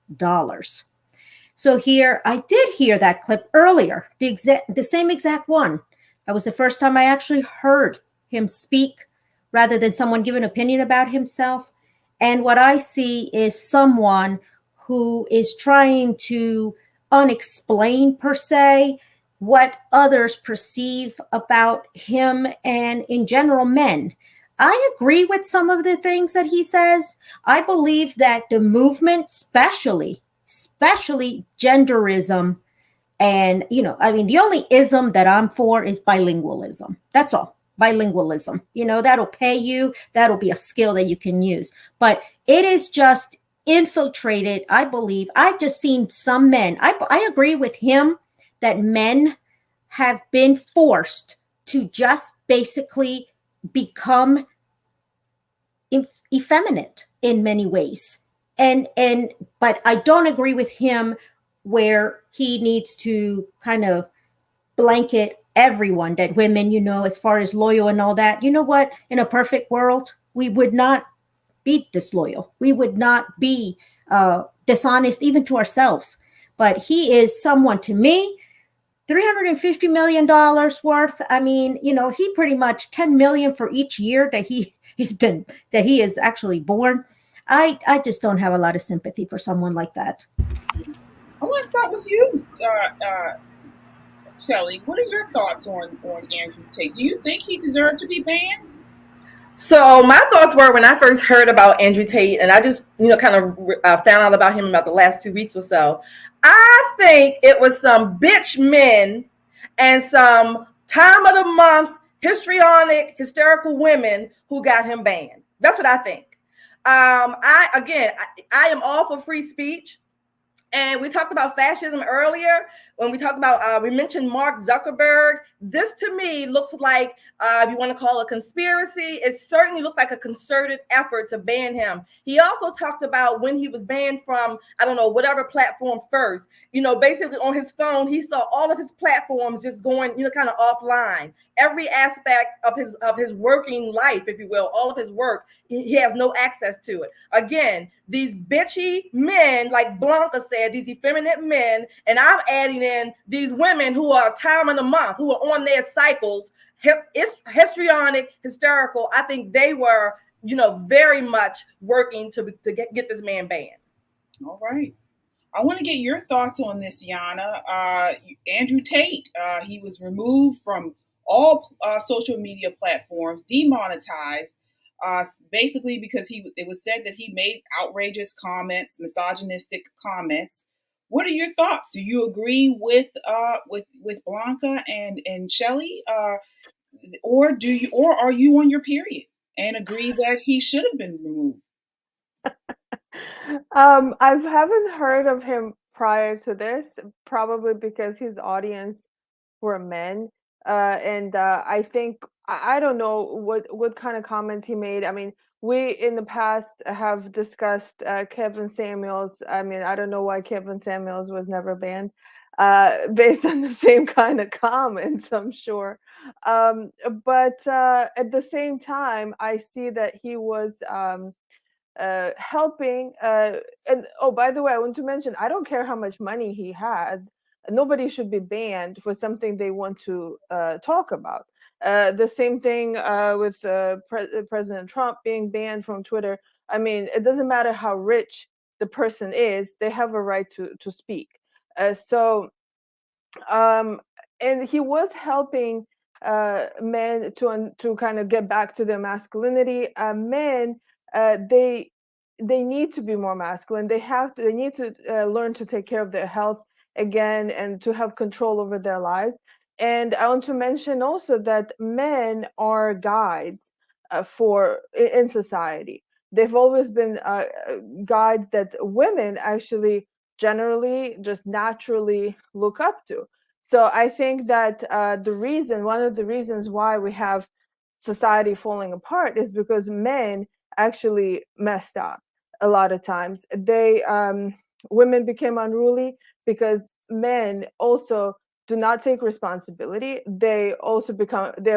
So here, I did hear that clip earlier, the same exact one. That was the first time I actually heard him speak rather than someone give an opinion about himself. And what I see is someone who is trying to unexplain, per se, what others perceive about him and, in general, men. I agree with some of the things that he says. I believe that the movement, especially genderism, and, I mean, the only ism that I'm for is bilingualism. That's all. Bilingualism. That'll pay you. That'll be a skill that you can use. But it is just infiltrated, I believe. I've just seen some men. I agree with him that men have been forced to just basically become effeminate in many ways. But I don't agree with him where he needs to kind of blanket everyone, that women, as far as loyal and all that. You know what? In a perfect world, we would not be disloyal. We would not be dishonest even to ourselves. But he is someone, to me, $350 million worth. I mean, he pretty much $10 million for each year that he is actually born. I just don't have a lot of sympathy for someone like that. I want to start with you, Shelley. What are your thoughts on Andrew Tate? Do you think he deserved to be banned? So my thoughts were, when I first heard about Andrew Tate, and I just, kind of found out about him about the last 2 weeks or so, I think it was some bitch men and some time of the month histrionic, hysterical women who got him banned. That's what I think. I am all for free speech. And we talked about fascism earlier when we talked about, we mentioned Mark Zuckerberg. This to me looks like, if you want to call it a conspiracy, it certainly looks like a concerted effort to ban him. He also talked about when he was banned from, I don't know, whatever platform first, basically on his phone, he saw all of his platforms just going, kind of offline. Every aspect of his working life, if you will, all of his work, he has no access to it. Again, these bitchy men, like Blanca said, these effeminate men, and I'm adding in these women who are time of the month, who are on their cycles, histrionic, hysterical. I think they were, very much working to get this man banned. All right. I want to get your thoughts on this, Yana. Andrew Tate, he was removed from all social media platforms, demonetized, basically because it was said that he made outrageous comments, misogynistic comments. What are your thoughts? Do you agree with Blanca and Shelley, or are you on your period and agree that he should have been removed? I haven't heard of him prior to this, probably because his audience were men. And I think I don't know what kind of comments he made. I mean, we in the past have discussed Kevin Samuels. I mean, I don't know why Kevin Samuels was never banned, based on the same kind of comments, I'm sure. But at the same time, I see that he was helping. And oh, by the way, I want to mention, I don't care how much money he had. Nobody should be banned for something they want to talk about. The same thing with President Trump being banned from Twitter. I mean, it doesn't matter how rich the person is; they have a right to speak. And he was helping men to kind of get back to their masculinity. Men, they need to be more masculine. They need to learn to take care of their health again and to have control over their lives. And I want to mention also that men are guides in society. They've always been guides that women actually generally just naturally look up to. So I think that one of the reasons why we have society falling apart is because men actually messed up a lot of times. Women became unruly because men also do not take responsibility. They're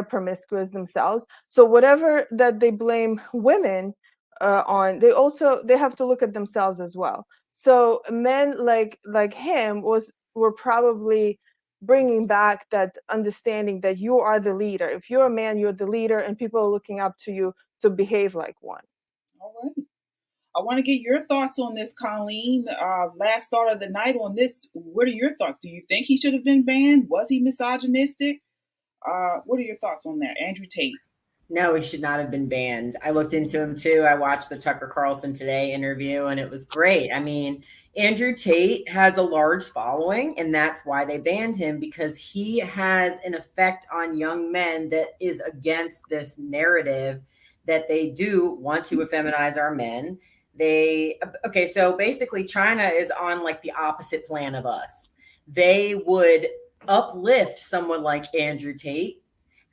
promiscuous themselves. So whatever that they blame women on, they have to look at themselves as well. So men like him were probably bringing back that understanding that you are the leader. If you're a man, you're the leader, and people are looking up to you to behave like one. All right. I want to get your thoughts on this, Colleen. Last thought of the night on this. What are your thoughts? Do you think he should have been banned? Was he misogynistic? What are your thoughts on that, Andrew Tate? No, he should not have been banned. I looked into him too. I watched the Tucker Carlson Today interview, and it was great. I mean, Andrew Tate has a large following, and that's why they banned him, because he has an effect on young men that is against this narrative that they do want to effeminize our men. So basically China is on like the opposite plan of us. They would uplift someone like Andrew Tate,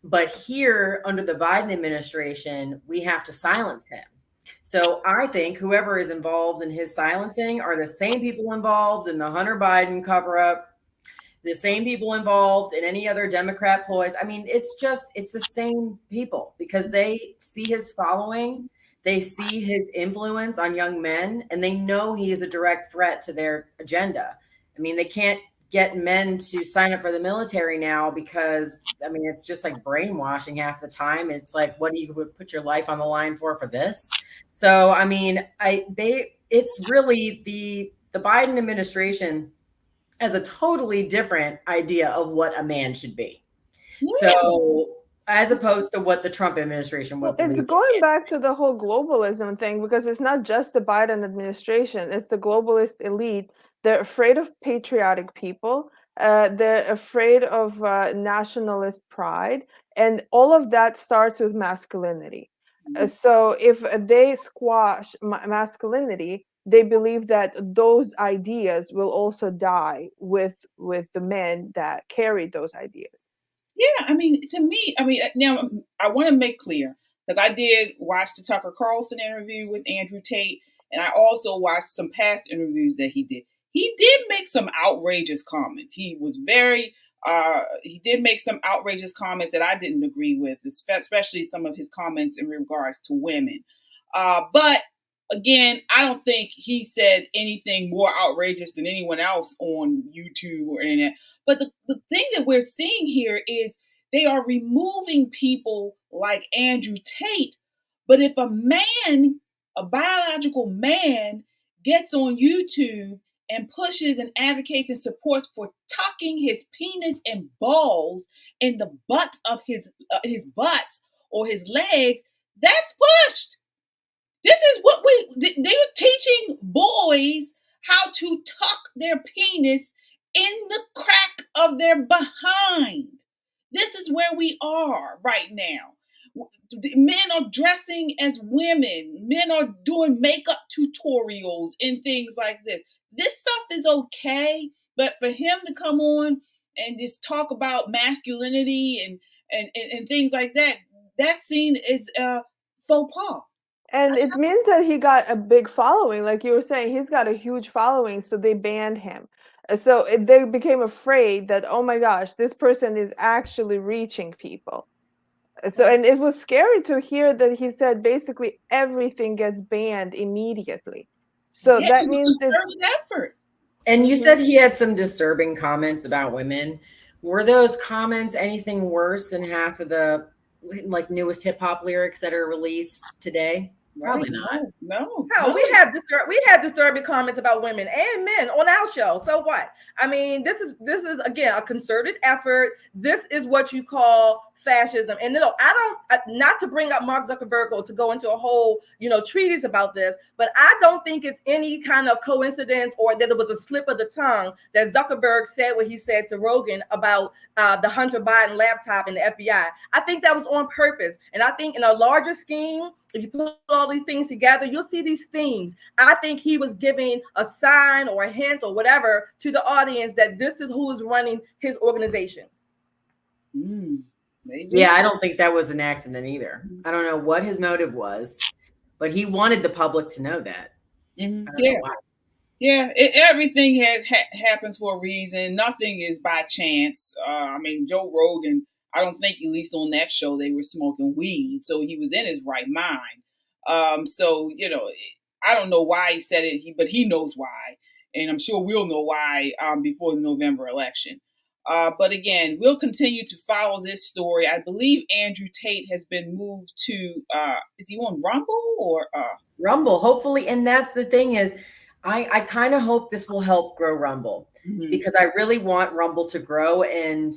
but here under the Biden administration, we have to silence him. So I think whoever is involved in his silencing are the same people involved in the Hunter Biden cover-up, the same people involved in any other Democrat ploys. I mean, it's the same people, because they see his following, they see his influence on young men, and they know he is a direct threat to their agenda. I mean, they can't get men to sign up for the military now because, I mean, it's just like brainwashing half the time. It's like, what do you would put your life on the line for this? So, I mean, it's really the Biden administration has a totally different idea of what a man should be. Yeah. So, as opposed to what the Trump administration would. It's going back to the whole globalism thing, because it's not just the Biden administration, it's the globalist elite. They're afraid of patriotic people. They're afraid of nationalist pride. And all of that starts with masculinity. So if they squash masculinity, they believe that those ideas will also die with the men that carry those ideas. Yeah, I mean, to me, now I want to make clear, because I did watch the Tucker Carlson interview with Andrew Tate, and I also watched some past interviews that he did. He did make some outrageous comments. He did make some outrageous comments that I didn't agree with, especially some of his comments in regards to women. But again, I don't think he said anything more outrageous than anyone else on YouTube or internet. But the thing that we're seeing here is they are removing people like Andrew Tate. But if a biological man, gets on YouTube and pushes and advocates and supports for tucking his penis and balls in the butt of his butt or his legs, that's pushed. This is what they were teaching boys how to tuck their penis in the crack of their behind. This is where we are right now. Men are dressing as women. Men are doing makeup tutorials and things like this. This stuff is okay, but for him to come on and just talk about masculinity and things like that, that's seen as a faux pas. And it means that he got a big following. Like you were saying, he's got a huge following, so they banned him. So they became afraid that, oh my gosh, this person is actually reaching people. So, and it was scary to hear that he said basically everything gets banned immediately. So yeah, that means it's effort. And you said he had some disturbing comments about women. Were those comments anything worse than half of the newest hip hop lyrics that are released today? Probably not. No. We had disturbing comments about women and men on our show. So what? I mean, this is again a concerted effort. This is what you call fascism. And no, not to bring up Mark Zuckerberg or to go into a whole, treatise about this, but I don't think it's any kind of coincidence or that it was a slip of the tongue that Zuckerberg said what he said to Rogan about the Hunter Biden laptop and the FBI. I think that was on purpose. And I think in a larger scheme, if you put all these things together, you'll see these themes. I think he was giving a sign or a hint or whatever to the audience that this is who is running his organization. Maybe. Yeah, I don't think that was an accident either. I don't know what his motive was, but he wanted the public to know that. Mm-hmm. I don't know why. Yeah, everything happens for a reason. Nothing is by chance. I mean, Joe Rogan, I don't think, at least on that show, they were smoking weed, so he was in his right mind. So I don't know why he said it, but he knows why, and I'm sure we'll know why before the November election. But again, we'll continue to follow this story. I believe Andrew Tate has been moved to. Is he on Rumble or? Rumble, hopefully, and that's the thing is. I kind of hope this will help grow Rumble because I really want Rumble to grow, and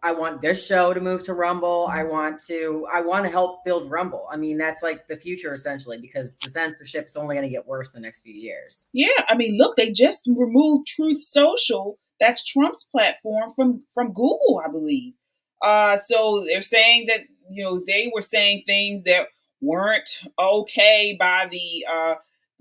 I want this show to move to Rumble. I want to help build Rumble. I mean, that's like the future essentially, because the censorship is only going to get worse the next few years. Yeah, I mean, look, they just removed Truth Social. That's Trump's platform from Google, I believe. So they're saying that they were saying things that weren't okay by the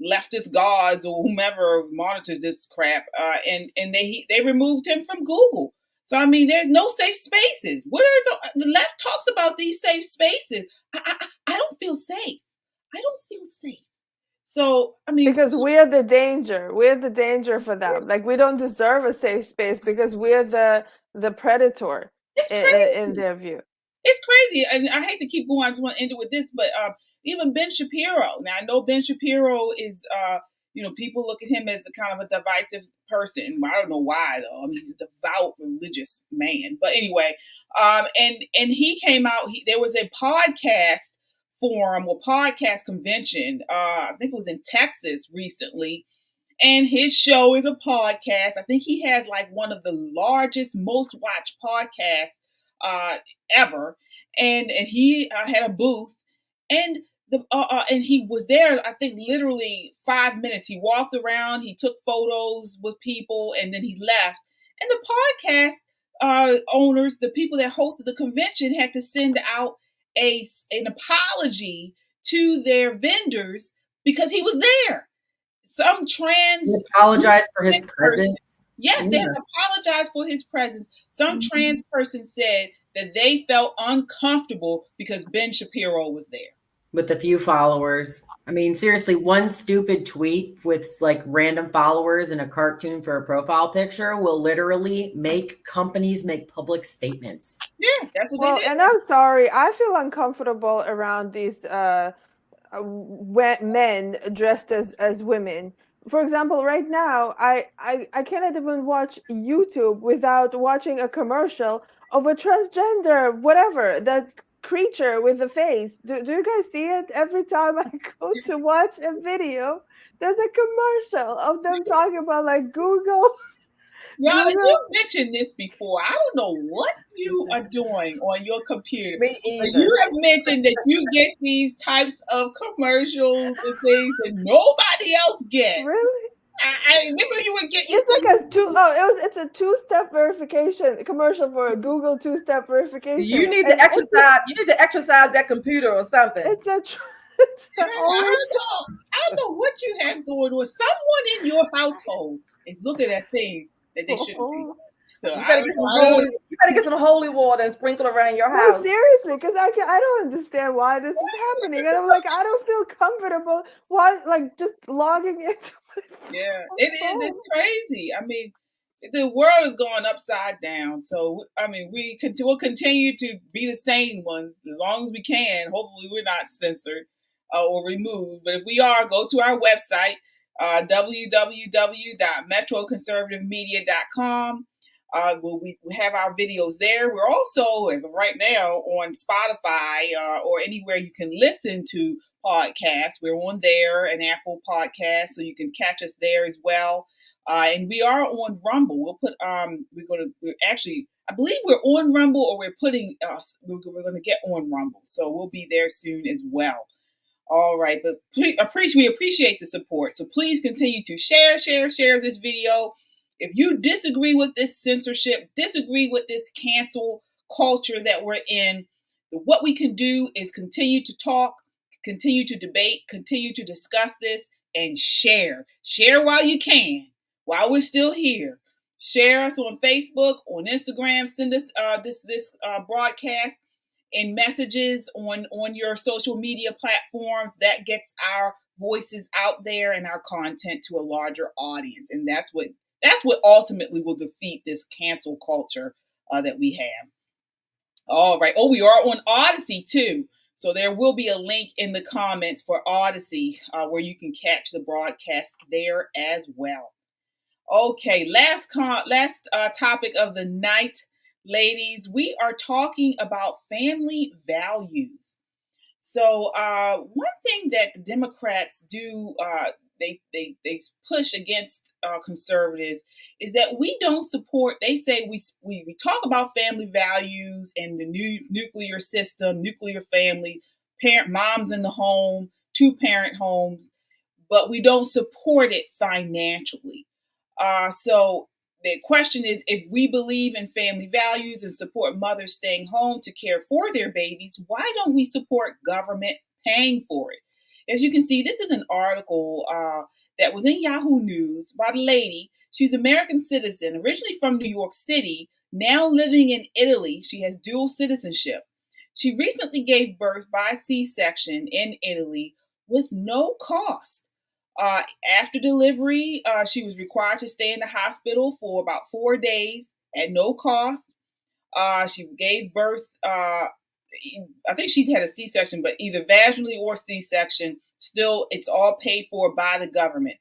leftist gods or whomever monitors this crap, and they removed him from Google. So I mean, there's no safe spaces. What are the left talks about these safe spaces? I don't feel safe. I don't feel safe. So I mean, because we're the danger. We're the danger for them. Like we don't deserve a safe space because we're the predator. It's crazy. In their view. It's crazy, and I hate to keep going. I just want to end it with this, but even Ben Shapiro. Now I know Ben Shapiro is, people look at him as a kind of a divisive person. I don't know why though. I mean, he's a devout religious man. But anyway, and he came out. There was a podcast forum or podcast convention. I think it was in Texas recently. And his show is a podcast. I think he has like one of the largest, most watched podcasts ever. And he had a booth, and and he was there, I think, literally 5 minutes. He walked around, he took photos with people, and then he left. And the podcast owners, the people that hosted the convention, had to send out an apology to their vendors because he was there. Some trans he apologized for his presence. Yes, they apologized for his presence. Some trans person said that they felt uncomfortable because Ben Shapiro was there. With a few followers. I mean, seriously, one stupid tweet with like random followers and a cartoon for a profile picture will literally make companies make public statements. Yeah, that's what they did. And I'm sorry, I feel uncomfortable around these men dressed as women. For example, right now, I cannot even watch YouTube without watching a commercial of a transgender, whatever, that creature with a face. Do you guys see it every time I go to watch a video? There's a commercial of them talking about like Google. Yana, you mentioned this before. I don't know what you are doing on your computer. Me either. You have mentioned that you get these types of commercials and things that nobody else gets. Really? I remember you would get. It's like it's a two-step verification commercial for a Google two-step verification. You need to exercise. You need to exercise that computer or something. I don't know what you have going on. Someone in your household is looking at things that they shouldn't be. So you better get some holy water and sprinkle around your house. No, seriously, because I don't understand why this is happening, and I'm like, I don't feel comfortable. Why, like, just logging into Yeah, it is. It's crazy. I mean, the world is going upside down. So I mean, we'll continue to be the sane ones as long as we can. Hopefully, we're not censored or removed. But if we are, go to our website, www.metroconservativemedia.com. We have our videos there. We're also, as of right now, on Spotify or anywhere you can listen to podcasts. We're on there, and Apple Podcasts, so you can catch us there as well. And we are on Rumble. We'll put I believe we're on Rumble, or we're going to get on Rumble, so we'll be there soon as well. All right, but we appreciate the support. So please continue to share this video. If you disagree with this censorship, disagree with this cancel culture that we're in, what we can do is continue to talk, continue to debate, continue to discuss this, and share. Share while you can, while we're still here. Share us on Facebook, on Instagram. Send us this broadcast in messages on your social media platforms. That gets our voices out there and our content to a larger audience, and that's what ultimately will defeat this cancel culture that we have. All right. Oh, we are on Odyssey too. So there will be a link in the comments for Odyssey where you can catch the broadcast there as well. Okay, last topic of the night, ladies. We are talking about family values. So one thing that the Democrats do, they push against conservatives is that we don't support. They say we talk about family values and the new nuclear system, nuclear family, moms in the home, 2-parent homes, but we don't support it financially. So the question is, if we believe in family values and support mothers staying home to care for their babies, why don't we support government paying for it? As you can see, this is an article that was in Yahoo News about a lady. She's an American citizen, originally from New York City, now living in Italy. She has dual citizenship. She recently gave birth by C-section in Italy with no cost. After delivery, she was required to stay in the hospital for about 4 days at no cost. She gave birth, I think she had a C-section, but either vaginally or C-section, still, it's all paid for by the government.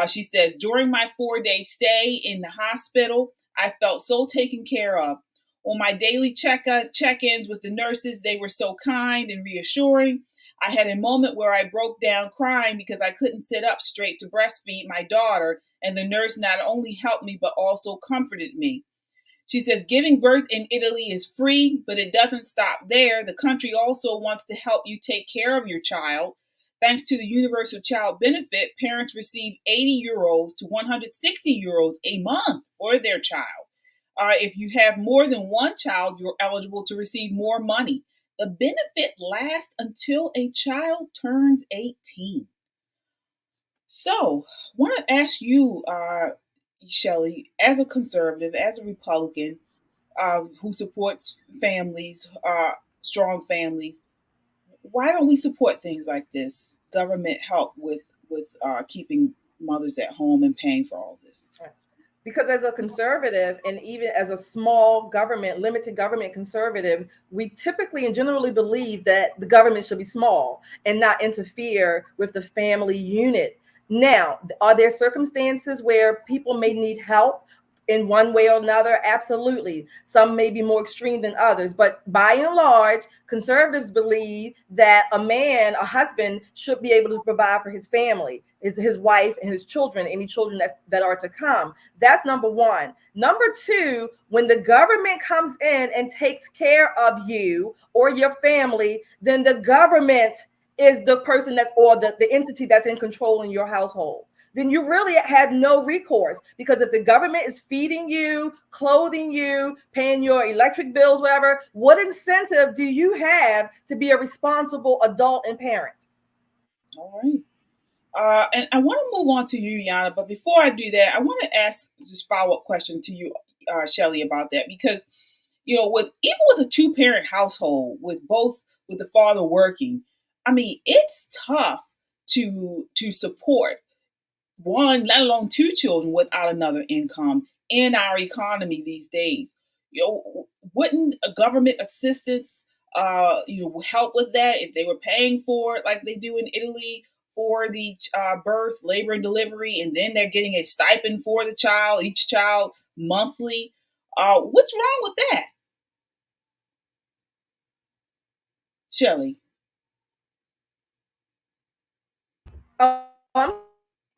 She says, during my 4-day stay in the hospital, I felt so taken care of. On my daily check-ins with the nurses, they were so kind and reassuring. I had a moment where I broke down crying because I couldn't sit up straight to breastfeed my daughter, and the nurse not only helped me, but also comforted me. She says giving birth in Italy is free, but it doesn't stop there. The country also wants to help you take care of your child. Thanks to the Universal Child Benefit, parents receive 80 euros to 160 euros a month for their child. If you have more than one child, you're eligible to receive more money. The benefit lasts until a child turns 18. So, I want to ask you, Shelley, as a conservative, as a Republican who supports families, strong families, why don't we support things like this? Government help with keeping mothers at home and paying for all this. Because as a conservative, and even as a small government, limited government conservative, we typically and generally believe that the government should be small and not interfere with the family unit. Now, are there circumstances where people may need help in one way or another? Absolutely. Some may be more extreme than others, but by and large, conservatives believe that a husband should be able to provide for his family, his wife and his children, any children that are to come. That's number one. Number two, when the government comes in and takes care of you or your family, then the government is the person the entity that's in control in your household. Then you really have no recourse, because if the government is feeding you, clothing you, paying your electric bills, whatever, what incentive do you have to be a responsible adult and parent? All right. And I want to move on to you, Yana, but before I do that, I want to ask just follow-up question to you, Shelley, about that, because, even with a 2-parent household with the father working, I mean, it's tough to support one, let alone 2 children without another income in our economy these days. Wouldn't a government assistance, help with that if they were paying for it like they do in Italy for the birth, labor, and delivery, and then they're getting a stipend for the child, each child monthly? What's wrong with that, Shelley? I'm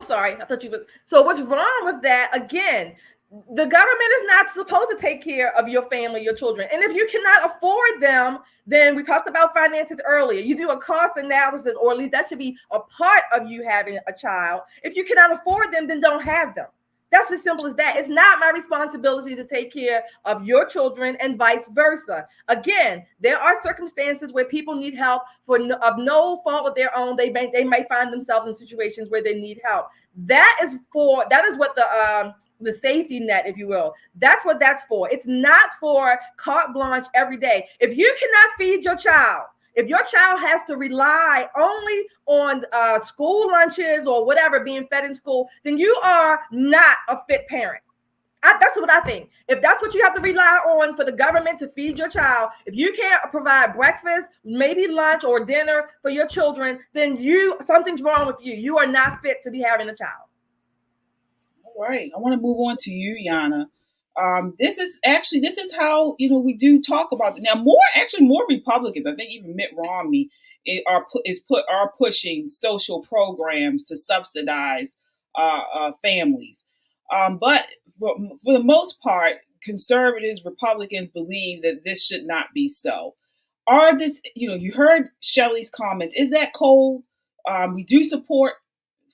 sorry, I thought you was. So what's wrong with that? Again, the government is not supposed to take care of your family, your children. And if you cannot afford them, then we talked about finances earlier. You do a cost analysis, or at least that should be a part of you having a child. If you cannot afford them, then don't have them. That's as simple as that. It's not my responsibility to take care of your children and vice versa. Again, there are circumstances where people need help of no fault of their own. They may find themselves in situations where they need help. That is what the safety net, if you will. That's what that's for. It's not for carte blanche every day. If you cannot feed your child, if your child has to rely only on school lunches or whatever being fed in school, then you are not a fit parent. That's what I think. If that's what you have to rely on for the government to feed your child, if you can't provide breakfast, maybe lunch or dinner for your children, then something's wrong with you. You are not fit to be having a child. All right. I want to move on to you, Yana. This is how we do talk about it now. More Republicans, I think even Mitt Romney are pushing social programs to subsidize families. But for the most part, conservatives, Republicans believe that this should not be so. You heard Shelley's comments. Is that cold? We do support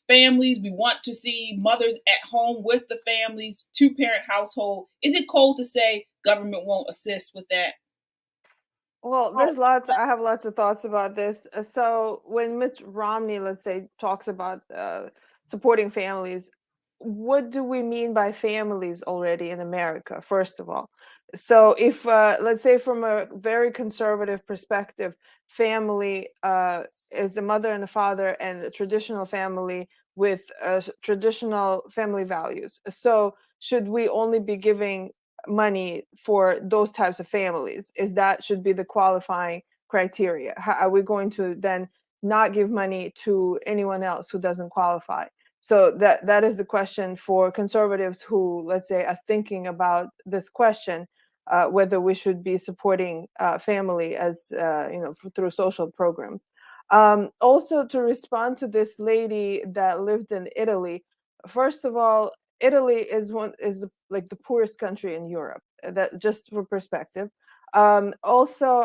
families. We want to see mothers at home with the families, two-parent household. Is it cold to say government won't assist with that? Well, I have lots of thoughts about this. So when Mitt Romney, let's say, talks about supporting families, what do we mean by families already in America, first of all? So if, let's say from a very conservative perspective, family is the mother and the father and the traditional family with traditional family values. So should we only be giving money for those types of families? Should be the qualifying criteria? How are we going to then not give money to anyone else who doesn't qualify? So that is the question for conservatives who, let's say, are thinking about this question, whether we should be supporting family as through social programs. Also, to respond to this lady that lived in Italy, first of all, Italy is like the poorest country in Europe. That just for perspective. Also,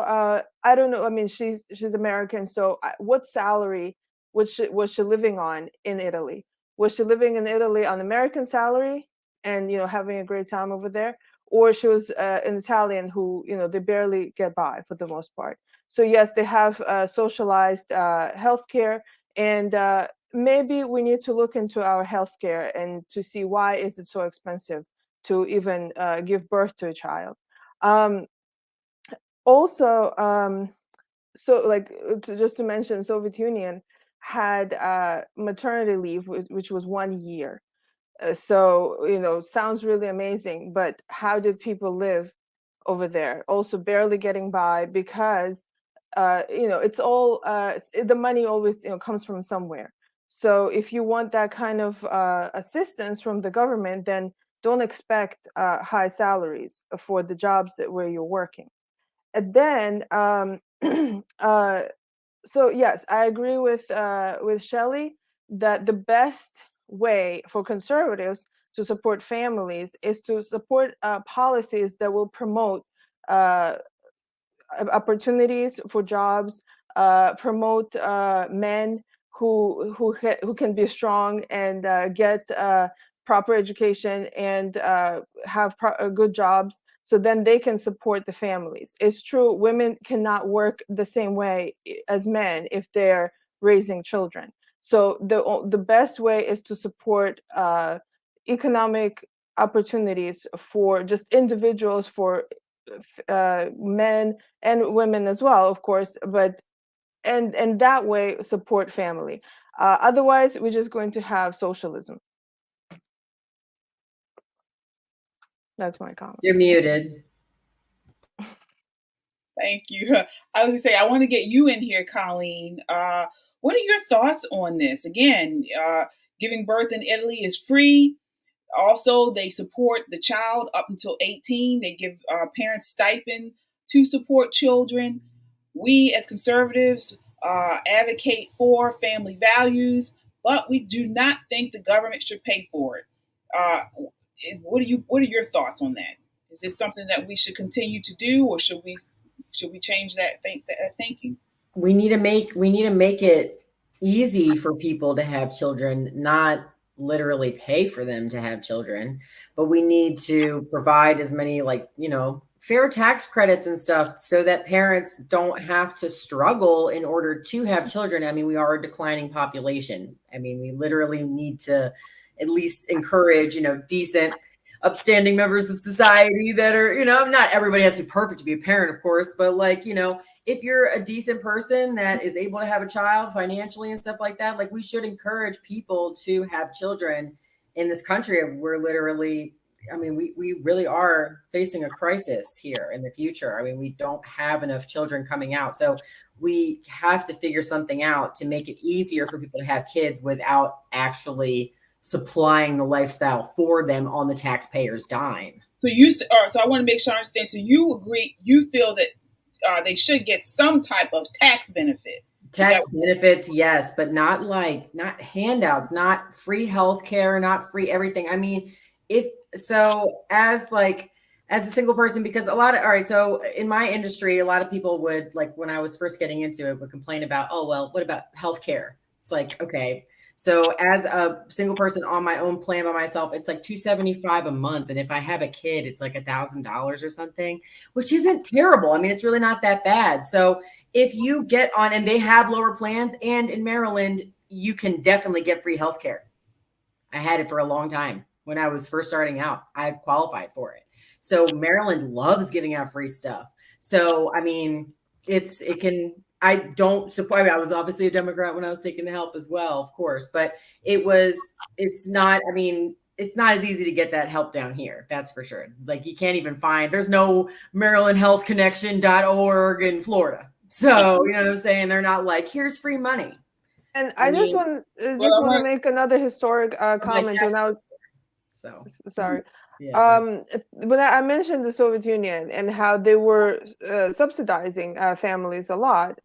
I don't know. I mean, she's American, so what salary was she living on in Italy? Was she living in Italy on American salary and having a great time over there, or she was an Italian who they barely get by for the most part? So yes, they have socialized healthcare, and maybe we need to look into our healthcare and to see why is it so expensive to even give birth to a child. Also, so like just to mention, Soviet Union had maternity leave, which was 1 year. So sounds really amazing, but how did people live over there? Also barely getting by because it's all the money always comes from somewhere. So if you want that kind of assistance from the government, then don't expect high salaries for the jobs where you're working. And then so yes, I agree with Shelley that the best way for conservatives to support families is to support policies that will promote opportunities for jobs, promote men who can be strong and get proper education and have good jobs, so then they can support the families. It's true, women cannot work the same way as men if they're raising children. So the best way is to support economic opportunities for just individuals, for men and women as well, of course, but and that way support family. Otherwise, we're just going to have socialism. That's my comment. You're muted. Thank you. I was going to say, I want to get you in here, Colleen. What are your thoughts on this? Again, giving birth in Italy is free. Also, they support the child up until 18. They give parents stipend to support children. We as conservatives advocate for family values, but we do not think the government should pay for it. What are your thoughts on that? Is this something that we should continue to do, or should we change that thinking? We need to make it easy for people to have children, not literally pay for them to have children, but we need to provide as many, like, fair tax credits and stuff so that parents don't have to struggle in order to have children. I mean, we are a declining population. I mean, we literally need to at least encourage, decent, upstanding members of society that are, not everybody has to be perfect to be a parent, of course, but like, if you're a decent person that is able to have a child financially and stuff like that, like, we should encourage people to have children in this country. We're literally, I mean, we really are facing a crisis here in the future. I mean, we don't have enough children coming out. So we have to figure something out to make it easier for people to have kids without actually supplying the lifestyle for them on the taxpayer's dime. So I want to make sure I understand. So you agree, you feel that they should get some type of tax benefit. Tax benefits, yes, but not handouts, not free healthcare, not free everything. I mean, as a single person, because so in my industry, a lot of people would, like, when I was first getting into it, would complain about, oh, well, what about healthcare? It's like, okay. So as a single person on my own plan by myself, it's like $275 a month. And if I have a kid, it's like $1,000 or something, which isn't terrible. I mean, it's really not that bad. So if you get on, and they have lower plans, and in Maryland, you can definitely get free healthcare. I had it for a long time. When I was first starting out, I qualified for it. So Maryland loves giving out free stuff. So, I mean, I don't support, I was obviously a Democrat when I was taking the help as well, of course, but it's not as easy to get that help down here. That's for sure. Like, you can't even there's no MarylandHealthConnection.org in Florida. So, you know what I'm saying? They're not like, here's free money. And I just want to make another historic comment. When I was sorry. Yeah, when I mentioned the Soviet Union and how they were subsidizing families a lot,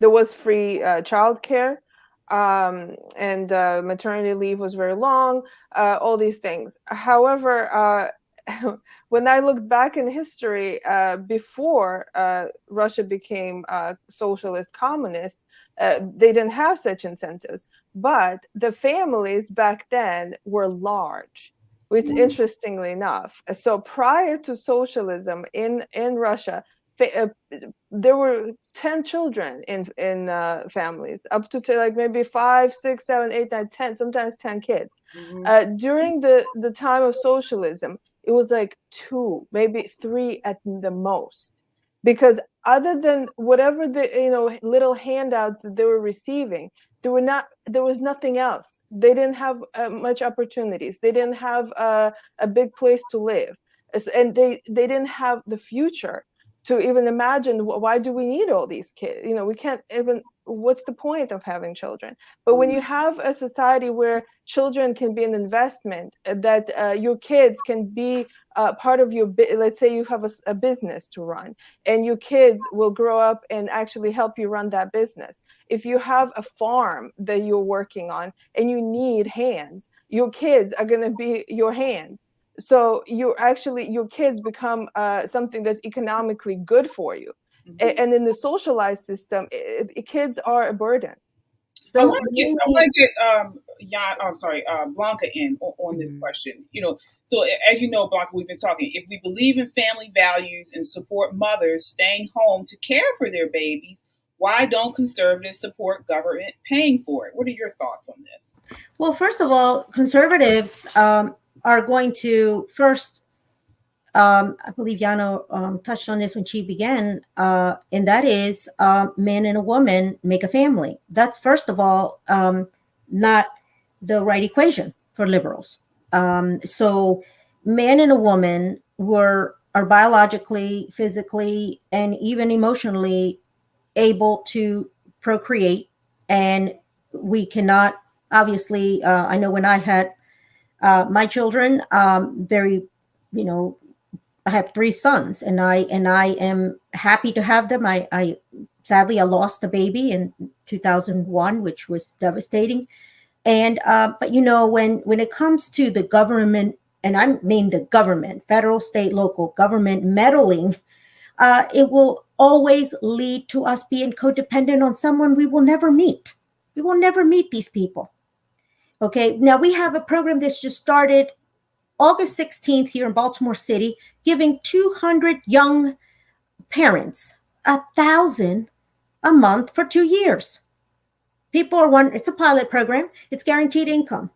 there was free childcare, and maternity leave was very long, all these things. However, when I look back in history, before Russia became socialist communist, they didn't have such incentives, but the families back then were large. Which, interestingly enough, so prior to socialism in Russia, there were 10 children in families, up to like maybe 5, 6, 7, 8, 9, 10, sometimes 10 kids. During the time of socialism, it was like 2, maybe 3 at the most, because other than whatever the little handouts that they were receiving, there was nothing else. They didn't have much opportunities. They didn't have a big place to live, and they didn't have the future to even imagine, why do we need all these kids? We can't even, what's the point of having children? But when you have a society where children can be an investment, that your kids can be part of your, let's say you have a business to run, and your kids will grow up and actually help you run that business. If you have a farm that you're working on and you need hands, your kids are going to be your hands. So your kids become something that's economically good for you. And in the socialized system, kids are a burden. So I want to get Blanca in on this question. So as you know, Blanca, we've been talking. If we believe in family values and support mothers staying home to care for their babies, why don't conservatives support government paying for it? What are your thoughts on this? Well, first of all, conservatives are going to first, I believe Yano touched on this when she began, and that is man and a woman make a family. That's, first of all, not the right equation for liberals. So man and a woman are biologically, physically, and even emotionally able to procreate, and we cannot, obviously, I know when I had my children, I have 3 sons, and I am happy to have them. I sadly I lost a baby in 2001, which was devastating. And but when it comes to the government, and I mean the government, federal, state, local government meddling, it will always lead to us being codependent on someone we will never meet. We will never meet these people. Okay, now we have a program that's just started August 16th here in Baltimore City, giving 200 young parents $1,000 a month for 2 years. People are wondering, it's a pilot program. It's guaranteed income.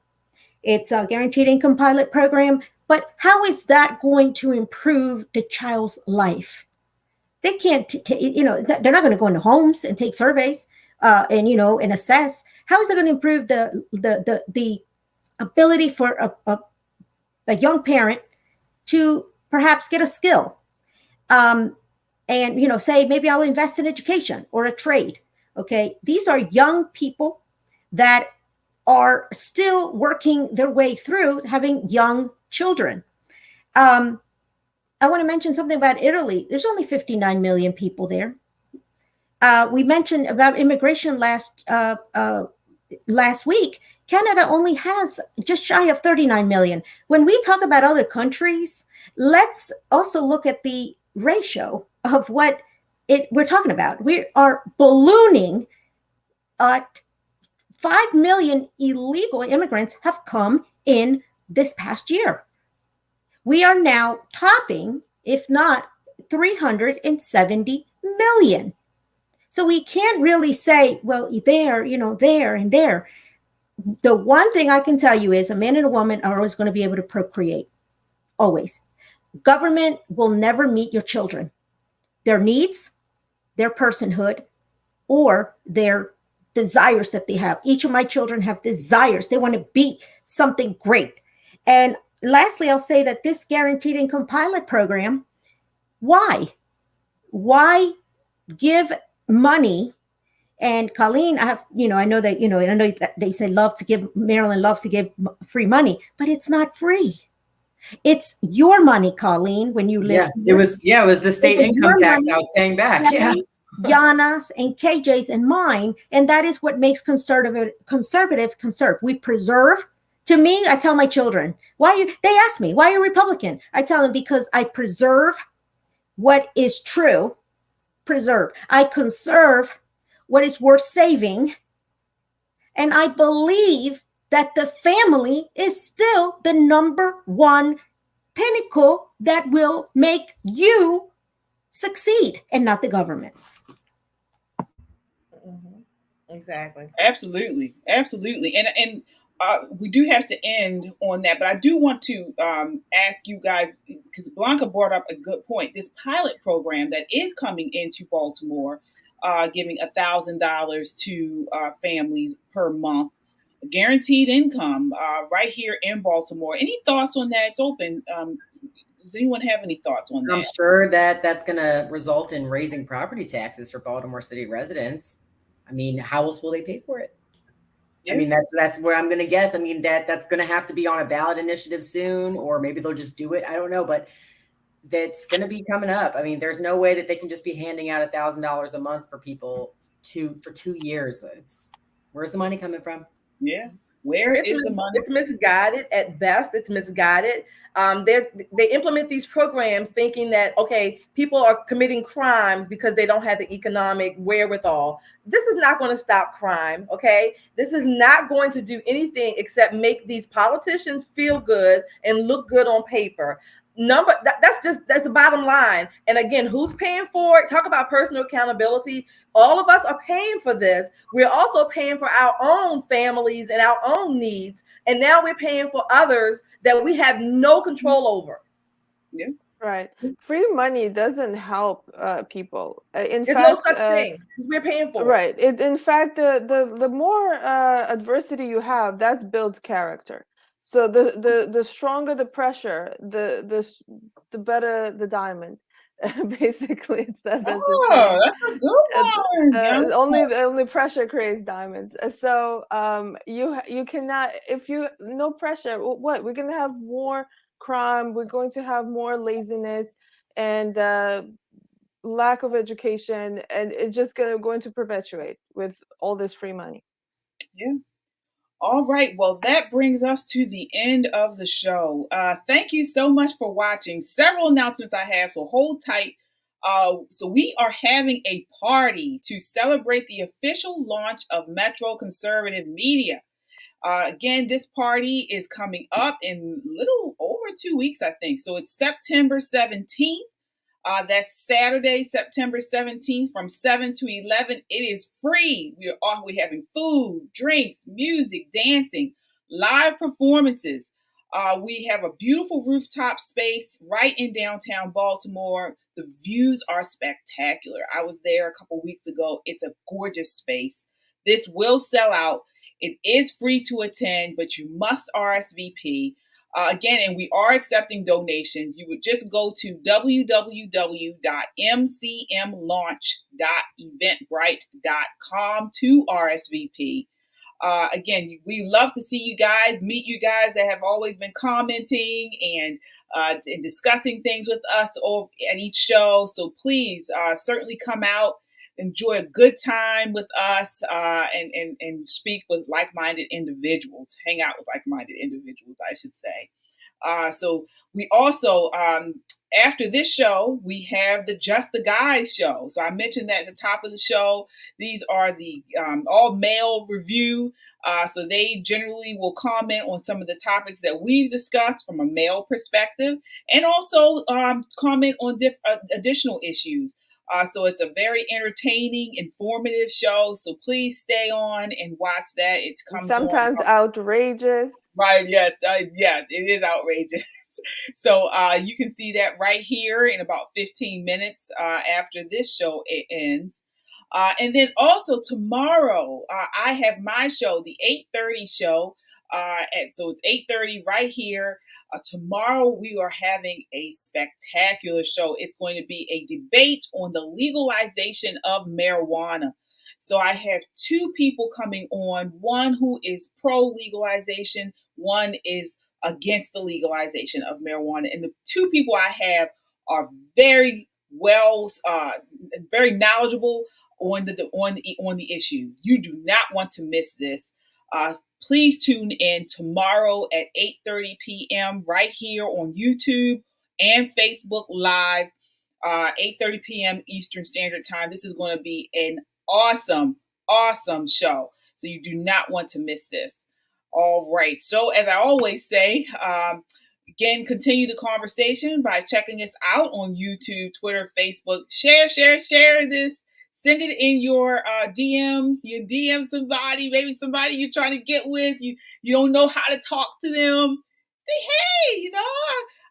It's a guaranteed income pilot program. But how is that going to improve the child's life? They can't, they're not going to go into homes and take surveys and assess. How is it going to improve the ability for a young parent to perhaps get a skill? And say, maybe I'll invest in education or a trade. Okay, these are young people that are still working their way through having young children. I want to mention something about Italy. There's only 59 million people there. We mentioned about immigration last week. Canada only has just shy of 39 million. When we talk about other countries, let's also look at the ratio of what we're talking about. We are ballooning at 5 million illegal immigrants have come in this past year. We are now topping, if not 370 million. So we can't really say, well, there and there. The one thing I can tell you is a man and a woman are always going to be able to procreate. Always. Government will never meet your children, their needs, their personhood, or their desires that they have. Each of my children have desires. They want to be something great. And lastly, I'll say that this guaranteed income pilot program, why give money? And Colleen, I know that they say Maryland loves to give free money, but it's not free. It's your money, Colleen, when you live. Yeah, it was the state income tax I was paying back. Yeah. Yana's and KJ's and mine. And that is what makes conservative conserve. We preserve. To me, I tell my children, they ask me, why are you Republican? I tell them, because I preserve what is true. Preserve. I conserve what is worth saving. And I believe that the family is still the number one pinnacle that will make you succeed, and not the government. Exactly. Absolutely. And we do have to end on that, but I do want to ask you guys, because Blanca brought up a good point. This pilot program that is coming into Baltimore, giving $1,000 to families per month, guaranteed income, right here in Baltimore. Any thoughts on that? It's open. Does anyone have any thoughts on that? I'm sure that's going to result in raising property taxes for Baltimore City residents. I mean, how else will they pay for it? Yeah. I mean, that's what I'm going to guess. I mean, that's going to have to be on a ballot initiative soon, or maybe they'll just do it. I don't know, but that's going to be coming up. I mean, there's no way that they can just be handing out $1,000 a month for people for 2 years. Where's the money coming from? Yeah. Where is the money? It's misguided at best. It's misguided. They implement these programs thinking that, okay, people are committing crimes because they don't have the economic wherewithal. This is not going to stop crime, okay? This is not going to do anything except make these politicians feel good and look good on paper. That's the bottom line. And again, who's paying for it? Talk about personal accountability. All of us are paying for this. We're also paying for our own families and our own needs. And now we're paying for others that we have no control over. Yeah. Right. Free money doesn't help people. In There's fact, no such thing. We're paying for right. In fact, the more adversity you have, that builds character. So the stronger the pressure, the better the diamond. Basically, it's that. That's a good one. Only pressure creates diamonds. So you cannot, if you no pressure. What, we're gonna have more crime. We're going to have more laziness and lack of education, and it's just going to perpetuate with all this free money. Yeah. All right. Well, that brings us to the end of the show. Thank you so much for watching. Several announcements I have, so hold tight. So we are having a party to celebrate the official launch of Metro Conservative Media. Again, this party is coming up in little over 2 weeks, I think. So it's September 17th. That's Saturday, September 17th from 7 to 11. It is free. We're having food, drinks, music, dancing, live performances. We have a beautiful rooftop space right in downtown Baltimore. The views are spectacular. I was there a couple weeks ago. It's a gorgeous space. This will sell out. It is free to attend, but you must RSVP. Again, and we are accepting donations. You would just go to www.mcmlaunch.eventbrite.com to RSVP. Again, we love to see you guys, meet you guys that have always been commenting and discussing things with us at each show. So please certainly come out, enjoy a good time with us, and speak with like-minded individuals, hang out with like-minded individuals, I should say. So we also, after this show, we have the Just the Guys show. So I mentioned that at the top of the show. These are the all male review. So they generally will comment on some of the topics that we've discussed from a male perspective, and also comment on additional issues. So it's a very entertaining, informative show. So please stay on and watch that. It comes sometimes outrageous. Right. Yes. Yes, it is outrageous. So you can see that right here in about 15 minutes after this show ends. And then also tomorrow, I have my show, the 8:30 show. So it's 8:30 right here. Tomorrow we are having a spectacular show. It's going to be a debate on the legalization of marijuana. So I have two people coming on, one who is pro-legalization, one is against the legalization of marijuana. And the two people I have are very very knowledgeable on the issue. You do not want to miss this. Please tune in tomorrow at 8:30 p.m. right here on YouTube and Facebook Live, 8:30 p.m. Eastern Standard Time. This is going to be an awesome show. So you do not want to miss this. All right. So as I always say, again, continue the conversation by checking us out on YouTube, Twitter, Facebook. Share this. Send it in your DMs. You DM somebody, maybe somebody you're trying to get with. You don't know how to talk to them. Say, hey,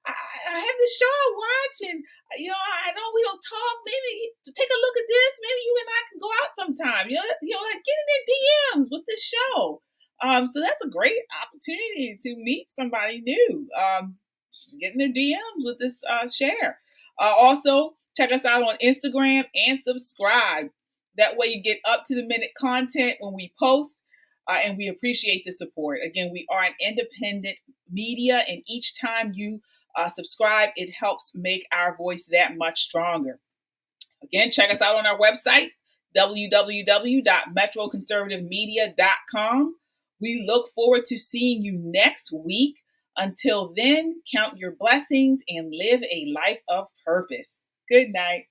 I have this show I watch, and I know we don't talk. Maybe to take a look at this. Maybe you and I can go out sometime. Get in their DMs with this show. So that's a great opportunity to meet somebody new. Get in their DMs with this share. Also, check us out on Instagram and subscribe. That way you get up-to-the-minute content when we post, and we appreciate the support. Again, we are an independent media, and each time you subscribe, it helps make our voice that much stronger. Again, check us out on our website, www.metroconservativemedia.com. We look forward to seeing you next week. Until then, count your blessings and live a life of purpose. Good night.